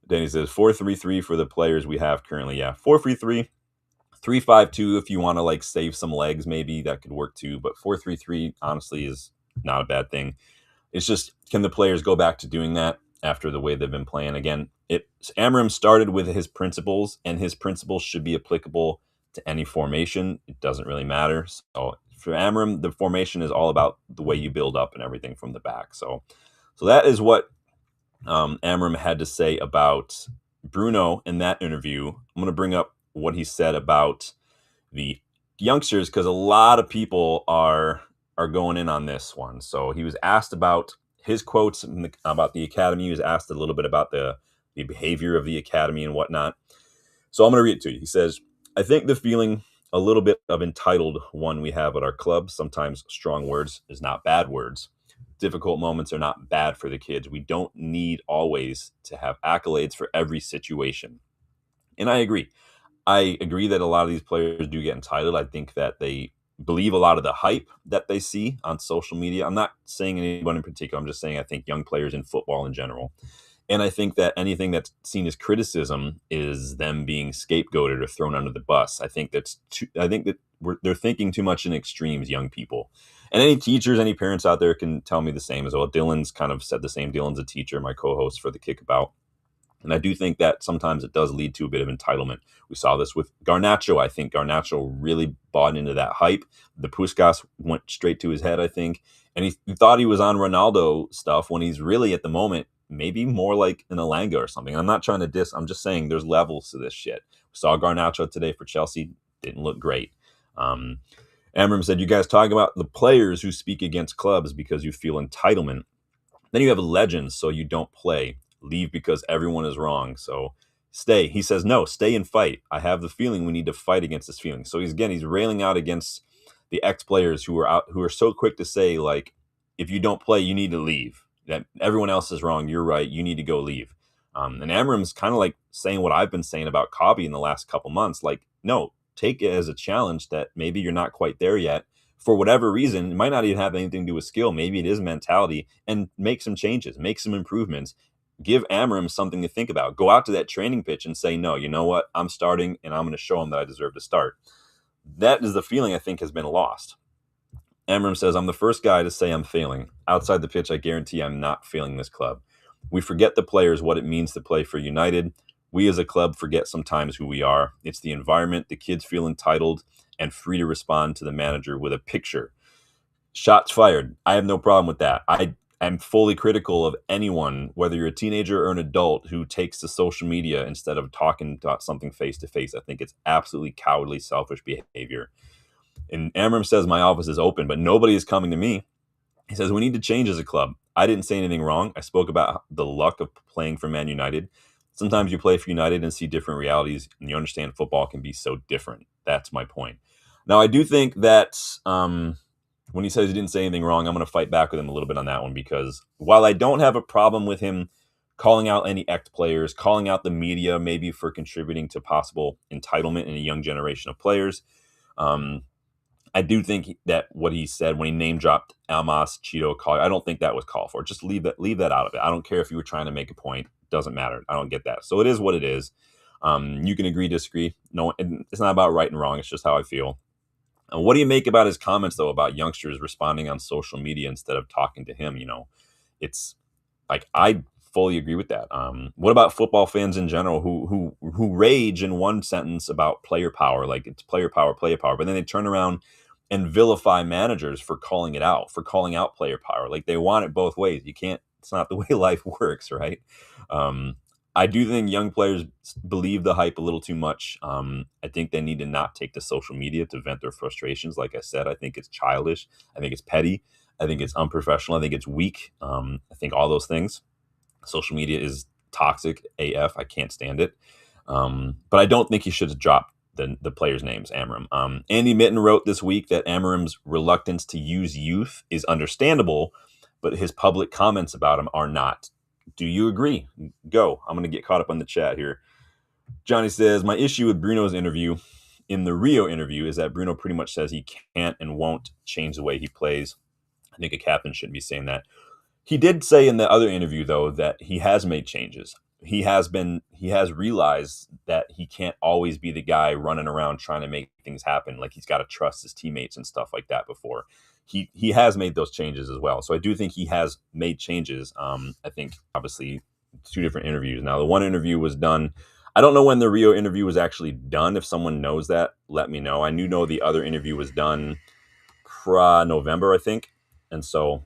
Then he says 4-3-3 for the players we have currently. Yeah, 4-3-3. 3-5-2 if you want to like save some legs, maybe that could work too. But 4-3-3 honestly is not a bad thing. It's just, can the players go back to doing that after the way they've been playing? Again, Amorim started with his principles, and his principles should be applicable to any formation. It doesn't really matter. So for Amorim, the formation is all about the way you build up and everything from the back. So that is what Amorim had to say about Bruno in that interview. I'm going to bring up what he said about the youngsters, because a lot of people are going in on this one. So he was asked about his quotes about the academy. He was asked a little bit about the behavior of the academy and whatnot. So I'm going to read it to you. He says, I think the feeling a little bit of entitled one we have at our club, sometimes strong words is not bad words. Difficult moments are not bad for the kids. We don't need always to have accolades for every situation. And I agree. I agree that a lot of these players do get entitled. I think that they believe a lot of the hype that they see on social media. I'm not saying anyone in particular. I'm just saying I think young players in football in general. And I think that anything that's seen as criticism is them being scapegoated or thrown under the bus. I think that they're thinking too much in extremes, young people. And any teachers, any parents out there can tell me the same as well. Dylan's kind of said the same. Dylan's a teacher, my co-host for the Kickabout. And I do think that sometimes it does lead to a bit of entitlement. We saw this with Garnacho. I think Garnacho really bought into that hype. The Puskas went straight to his head, I think. And he thought he was on Ronaldo stuff when he's really, at the moment, maybe more like an Elanga or something. I'm not trying to diss. I'm just saying there's levels to this shit. We saw Garnacho today for Chelsea. Didn't look great. Amorim said, you guys talk about the players who speak against clubs because you feel entitlement. Then you have legends, so you don't play. Leave because everyone is wrong. So stay. He says, no, stay and fight. I have the feeling we need to fight against this feeling. So he's railing out against the ex-players who are so quick to say, like, if you don't play, you need to leave. That everyone else is wrong. You're right. You need to go leave. And Amorim's kind of like saying what I've been saying about Kabi in the last couple months. Like, no, take it as a challenge that maybe you're not quite there yet. For whatever reason, it might not even have anything to do with skill. Maybe it is mentality, and make some changes, make some improvements. Give Amorim something to think about. Go out to that training pitch and say, no, you know what? I'm starting, and I'm going to show him that I deserve to start. That is the feeling I think has been lost. Amorim says, I'm the first guy to say I'm failing. Outside the pitch, I guarantee I'm not failing this club. We forget the players, what it means to play for United. We as a club forget sometimes who we are. It's the environment. The kids feel entitled and free to respond to the manager with a picture. Shots fired. I have no problem with that. I'm fully critical of anyone, whether you're a teenager or an adult, who takes to social media instead of talking about something face-to-face. I think it's absolutely cowardly, selfish behavior. And Amorim says, my office is open, but nobody is coming to me. He says, we need to change as a club. I didn't say anything wrong. I spoke about the luck of playing for Man United. Sometimes you play for United and see different realities, and you understand football can be so different. That's my point. Now, I do think that when he says he didn't say anything wrong, I'm going to fight back with him a little bit on that one, because while I don't have a problem with him calling out any ex-players, calling out the media maybe for contributing to possible entitlement in a young generation of players. I do think that what he said when he name dropped Almas, Cheeto, I don't think that was called for. Just leave that out of it. I don't care if you were trying to make a point. Doesn't matter. I don't get that. So it is what it is. You can agree, disagree. No, it's not about right and wrong. It's just how I feel. And what do you make about his comments though about youngsters responding on social media instead of talking to him? It's like I fully agree with that. What about football fans in general who rage in one sentence about player power, like it's player power, but then they turn around and vilify managers for calling it out, for calling out player power. Like they want it both ways. You can't. It's not the way life works, right? I do think young players believe the hype a little too much. I think they need to not take to social media to vent their frustrations. Like I said, I think it's childish. I think it's petty. I think it's unprofessional. I think it's weak. I think all those things. Social media is toxic AF. I can't stand it. But I don't think he should have dropped the players' names, Amorim. Andy Mitten wrote this week that Amorim's reluctance to use youth is understandable, but his public comments about him are not. Do you agree? Go. I'm going to get caught up on the chat here. Johnny says, my issue with Bruno's interview in the Rio interview is that Bruno pretty much says he can't and won't change the way he plays. I think a captain shouldn't be saying that. He did say in the other interview, though, that he has made changes. He has realized that he can't always be the guy running around trying to make things happen. Like he's got to trust his teammates and stuff like that before. He has made those changes as well. So I do think he has made changes. I think obviously 2 different interviews. Now the one interview was done. I don't know when the Rio interview was actually done. If someone knows that, let me know. I know the other interview was done November, I think. And so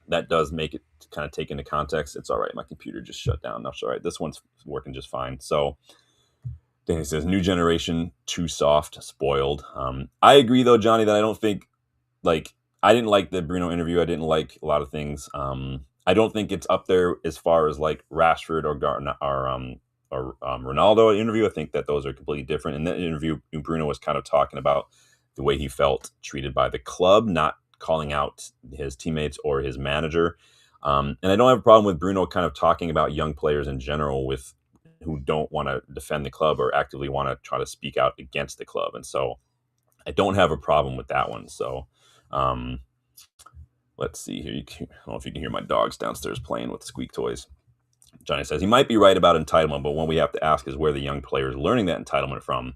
that does make it kind of take into context. It's all right. My computer just shut down. That's all right. This one's working just fine. So Danny says, new generation, too soft, spoiled. I agree, though, Johnny, that I don't think, I didn't like the Bruno interview. I didn't like a lot of things. I don't think it's up there as far as like Rashford or Ronaldo interview. I think that those are completely different. In that interview, Bruno was kind of talking about the way he felt treated by the club, not calling out his teammates or his manager. And I don't have a problem with Bruno kind of talking about young players in general who don't want to defend the club or actively want to try to speak out against the club. And so I don't have a problem with that one. So let's see here. I don't know if you can hear my dogs downstairs playing with squeak toys. Johnny says he might be right about entitlement, but one we have to ask is where the young players are learning that entitlement from.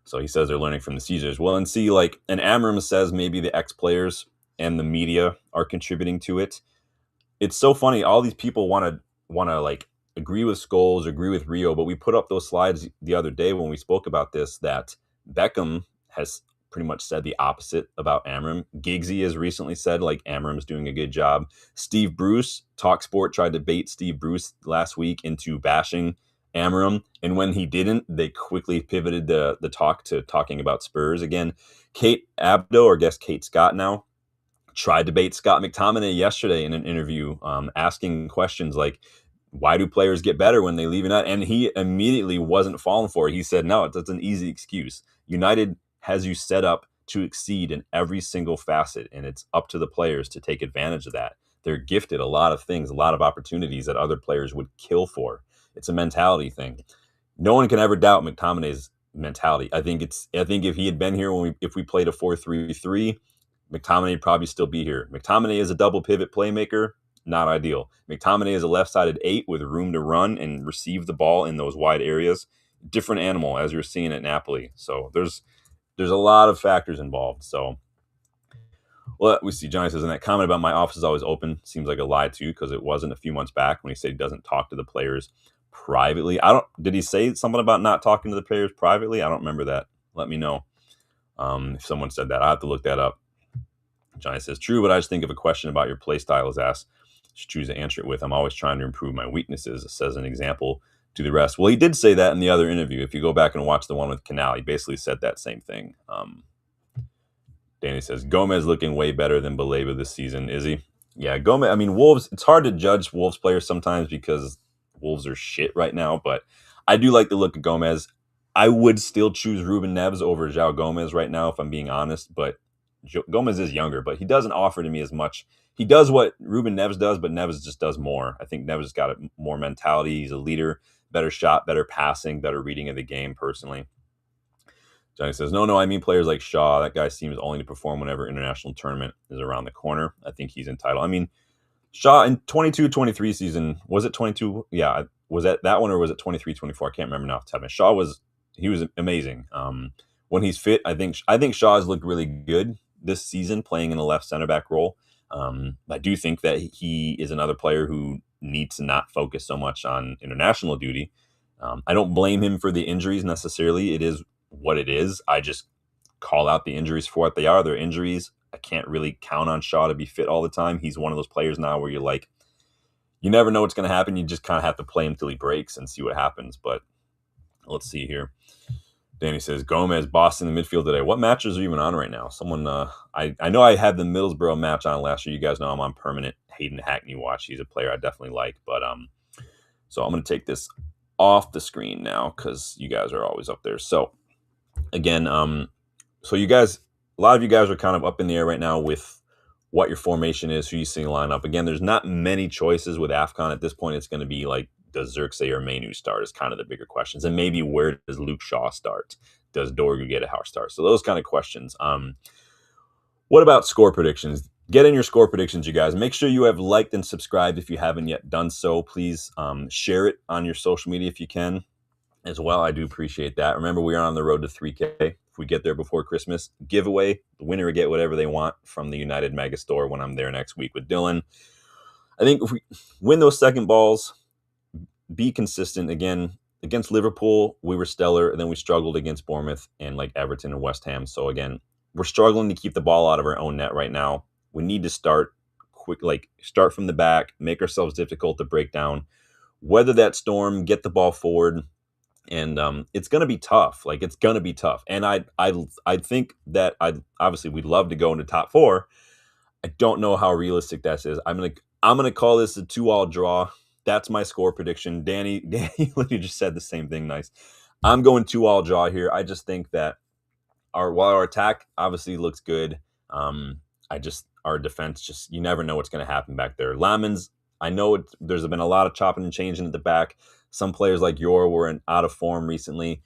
So he says they're learning from the Caesars. Well, and see, and Amorim says maybe the ex-players and the media are contributing to it. It's so funny. All these people want to agree with Scholes, agree with Rio, but we put up those slides the other day when we spoke about this, that Beckham has pretty much said the opposite about Amorim. Giggsy has recently said Amorim's doing a good job. Steve Bruce, TalkSport, tried to bait Steve Bruce last week into bashing Amorim, and when he didn't, they quickly pivoted the talk to talking about Spurs again. Kate Abdo, or I guess Kate Scott now, tried to bait Scott McTominay yesterday in an interview, asking questions like, why do players get better when they leave United? And he immediately wasn't falling for it. He said, no, it's an easy excuse. United has you set up to exceed in every single facet, and it's up to the players to take advantage of that. They're gifted a lot of things, a lot of opportunities that other players would kill for. It's a mentality thing. No one can ever doubt McTominay's mentality. I think if he had been here if we played a 4-3-3, McTominay would probably still be here. McTominay is a double pivot playmaker, not ideal. McTominay is a left-sided 8 with room to run and receive the ball in those wide areas. Different animal, as you're seeing at Napoli. So there's a lot of factors involved. So well, we see Johnny says, in that comment about my office is always open seems like a lie too, because it wasn't a few months back when he said he doesn't talk to the players privately. Did he say something about not talking to the players privately? I don't remember that. Let me know if someone said that. I have to look that up. Johnny says, true, but I just think if a question about your play style is asked, you should choose to answer it with, I'm always trying to improve my weaknesses, says an example to the rest. Well, he did say that in the other interview. If you go back and watch the one with Canal, he basically said that same thing. Danny says, Gomez looking way better than Baleba this season, is he? Yeah, Gomez, I mean, Wolves, it's hard to judge Wolves players sometimes because Wolves are shit right now, but I do like the look of Gomez. I would still choose Ruben Neves over João Gomez right now, if I'm being honest, but Gomez is younger, but he doesn't offer to me as much he does what Ruben Neves does, but Neves just does more. I think Neves got more mentality. He's a leader, better shot, better passing, better reading of the game. Personally, Johnny says, no, I mean players like Shaw. That guy seems only to perform whenever international tournament is around the corner. I think he's entitled. I mean, Shaw in 22-23 season, was it 22? Yeah, was that one or was it 23-24? I can't remember now off the top of my head. Shaw was amazing. When he's fit, I think Shaw has looked really good this season playing in the left center back role. I do think that he is another player who needs to not focus so much on international duty. I don't blame him for the injuries necessarily. It is what it is. I just call out the injuries for what they are. They're injuries. I can't really count on Shaw to be fit all the time. He's one of those players now where you're like, you never know what's going to happen. You just kind of have to play him till he breaks and see what happens. But let's see here. Danny says, Gomez, Boston in the midfield today. What matches are even on right now? Someone, I know I had the Middlesbrough match on last year. You guys know I'm on permanent Hayden Hackney watch. He's a player I definitely like. But so I'm going to take this off the screen now because you guys are always up there. So again, so you guys, a lot of you guys are kind of up in the air right now with what your formation is, who you see line up. Again, there's not many choices with AFCON at this point. It's going to be like, does Xerxes or Manu start is kind of the bigger questions. And maybe where does Luke Shaw start? Does Dorgu get a house start? So those kind of questions. What about score predictions? Get in your score predictions, you guys. Make sure you have liked and subscribed if you haven't yet done so. Please share it on your social media if you can as well. I do appreciate that. Remember, we are on the road to 3K. If we get there before Christmas, giveaway, the winner will get whatever they want from the United Mega Store when I'm there next week with Dylan. I think if we win those second balls, be consistent. Again, against Liverpool, we were stellar, and then we struggled against Bournemouth and like Everton and West Ham. So again, we're struggling to keep the ball out of our own net right now. We need to start quick, like start from the back, make ourselves difficult to break down, weather that storm, get the ball forward. And it's going to be tough. Like, it's going to be tough. And I think that obviously we'd love to go into top 4. I don't know how realistic that is. I'm gonna call this a 2-2 draw. That's my score prediction. Danny literally just said the same thing. Nice. I'm going 2-2 draw here. I just think that while our attack obviously looks good, our defense just, you never know what's going to happen back there. Lamens, I know there's been a lot of chopping and changing at the back. Some players like Yor were out of form recently.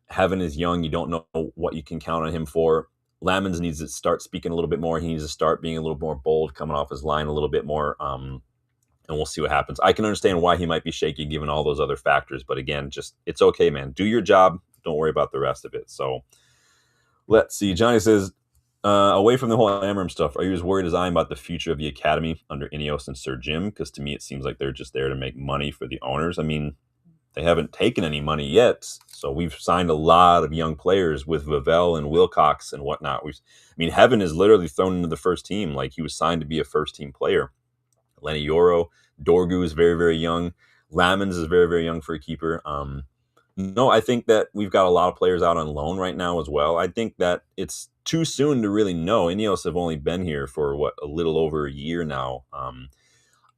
Heaven is young. You don't know what you can count on him for. Lamens needs to start speaking a little bit more. He needs to start being a little more bold, coming off his line a little bit more. And we'll see what happens. I can understand why he might be shaky given all those other factors. But again, just it's okay, man. Do your job. Don't worry about the rest of it. So let's see. Johnny says, away from the whole Amorim stuff, are you as worried as I am about the future of the academy under Ineos and Sir Jim? Because to me, it seems like they're just there to make money for the owners. I mean, they haven't taken any money yet. So we've signed a lot of young players with Vavell and Wilcox and whatnot. Heaven is literally thrown into the first team. Like, he was signed to be a first-team player. Lenny Yoro, Dorgu is very, very young. Lamens is very, very young for a keeper. No, I think that we've got a lot of players out on loan right now as well. I think that it's too soon to really know. Ineos have only been here for, a little over a year now.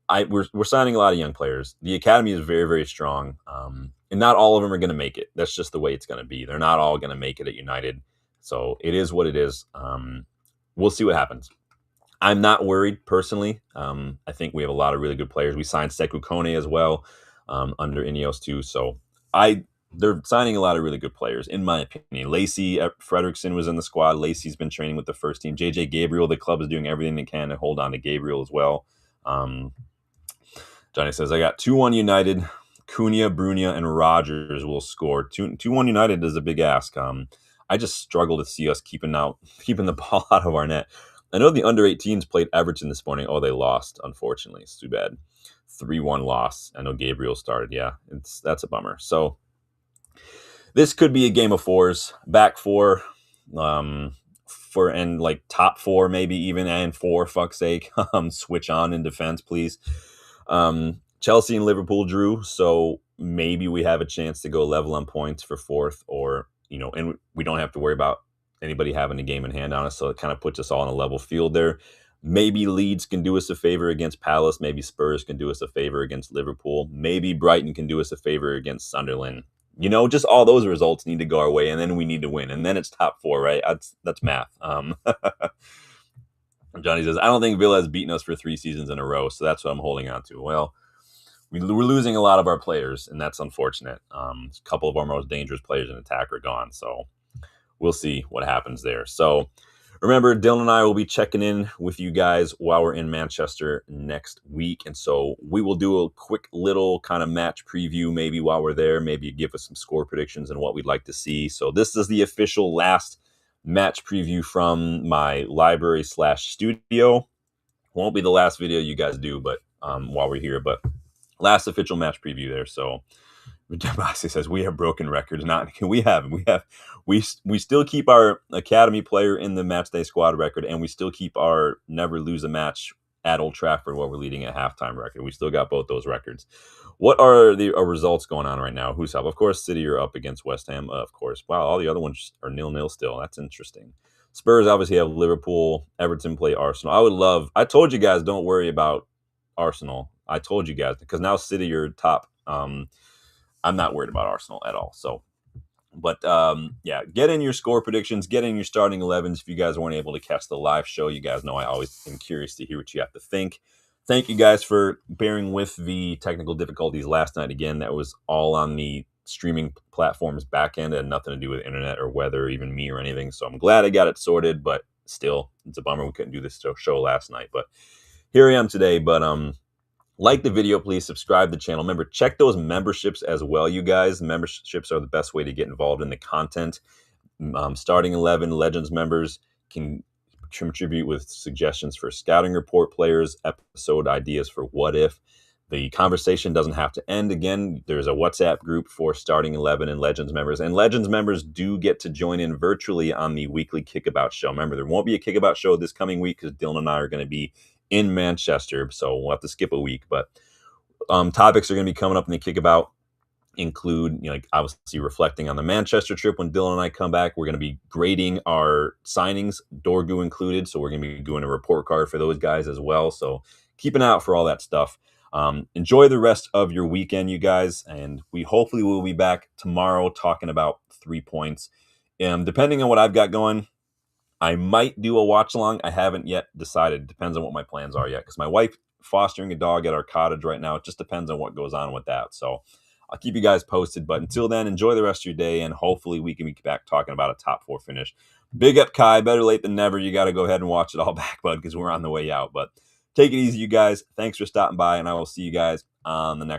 We're signing a lot of young players. The academy is very, very strong. And not all of them are going to make it. That's just the way it's going to be. They're not all going to make it at United. So it is what it is. We'll see what happens. I'm not worried personally. I think we have a lot of really good players. We signed Sekou Kone as well under Ineos too. So they're signing a lot of really good players, in my opinion. Lacey Fredrickson was in the squad. Lacey's been training with the first team. JJ Gabriel, the club is doing everything they can to hold on to Gabriel as well. Johnny says, I got 2-1 United. Cunha, Brunia, and Rogers will score. 2-1 United is a big ask. I just struggle to see us keeping the ball out of our net. I know the under-18s played Everton this morning. Oh, they lost, unfortunately. It's too bad. 3-1 loss. I know Gabriel started. Yeah, that's a bummer. So this could be a game of fours. Back four, and like top four, maybe even, and four, fuck's sake. Switch on in defense, please. Chelsea and Liverpool drew, so maybe we have a chance to go level on points for fourth, or, and we don't have to worry about anybody having a game in hand on us, so it kind of puts us all in a level field there. Maybe Leeds can do us a favor against Palace. Maybe Spurs can do us a favor against Liverpool. Maybe Brighton can do us a favor against Sunderland. Just all those results need to go our way, and then we need to win, and then it's top four, right? That's math. Johnny says, I don't think Villa has beaten us for 3 seasons in a row, so that's what I'm holding on to. Well, we're losing a lot of our players, and that's unfortunate. A couple of our most dangerous players in attack are gone, so we'll see what happens there. So remember, Dylan and I will be checking in with you guys while we're in Manchester next week. And so we will do a quick little kind of match preview maybe while we're there, maybe give us some score predictions and what we'd like to see. So this is the official last match preview from my library/studio. Won't be the last video you guys do, but while we're here, but last official match preview there. So Demasi says we have broken records. Not we have we still keep our academy player in the match day squad record, and we still keep our never lose a match at Old Trafford while we're leading at halftime record. We still got both those records. What are the results going on right now? Who's up? Of course, City are up against West Ham. Of course. Wow, all the other ones are 0-0 still. That's interesting. Spurs obviously have Liverpool. Everton play Arsenal. I told you guys don't worry about Arsenal. I told you guys because now City are top. I'm not worried about Arsenal at all. So, but yeah, get in your score predictions, get in your starting 11s. If you guys weren't able to catch the live show, you guys know I always am curious to hear what you have to think. Thank you guys for bearing with the technical difficulties last night. Again, that was all on the streaming platform's back end. It had nothing to do with internet or weather, or even me or anything. So I'm glad I got it sorted, but still, it's a bummer we couldn't do this show last night. But here I am today. But like the video, please subscribe to the channel. Remember, check those memberships as well, you guys. Memberships are the best way to get involved in the content. Starting 11 Legends members can contribute with suggestions for scouting report players, episode ideas for What If. The conversation doesn't have to end. Again, there's a WhatsApp group for Starting 11 and Legends members. And Legends members do get to join in virtually on the weekly Kickabout show. Remember, there won't be a Kickabout show this coming week because Dylan and I are going to be in Manchester, so we'll have to skip a week. But topics are going to be coming up in the Kickabout include, like obviously reflecting on the Manchester trip when Dylan and I come back. We're going to be grading our signings, Dorgu included, so we're going to be doing a report card for those guys as well. So keep an eye out for all that stuff. Enjoy the rest of your weekend, you guys, and we hopefully will be back tomorrow talking about 3 points. Depending on what I've got going, I might do a watch along. I haven't yet decided. Depends on what my plans are yet. Because my wife fostering a dog at our cottage right now. It just depends on what goes on with that. So I'll keep you guys posted. But until then, enjoy the rest of your day. And hopefully we can be back talking about a top 4 finish. Big up, Kai. Better late than never. You got to go ahead and watch it all back, bud, because we're on the way out. But take it easy, you guys. Thanks for stopping by. And I will see you guys on the next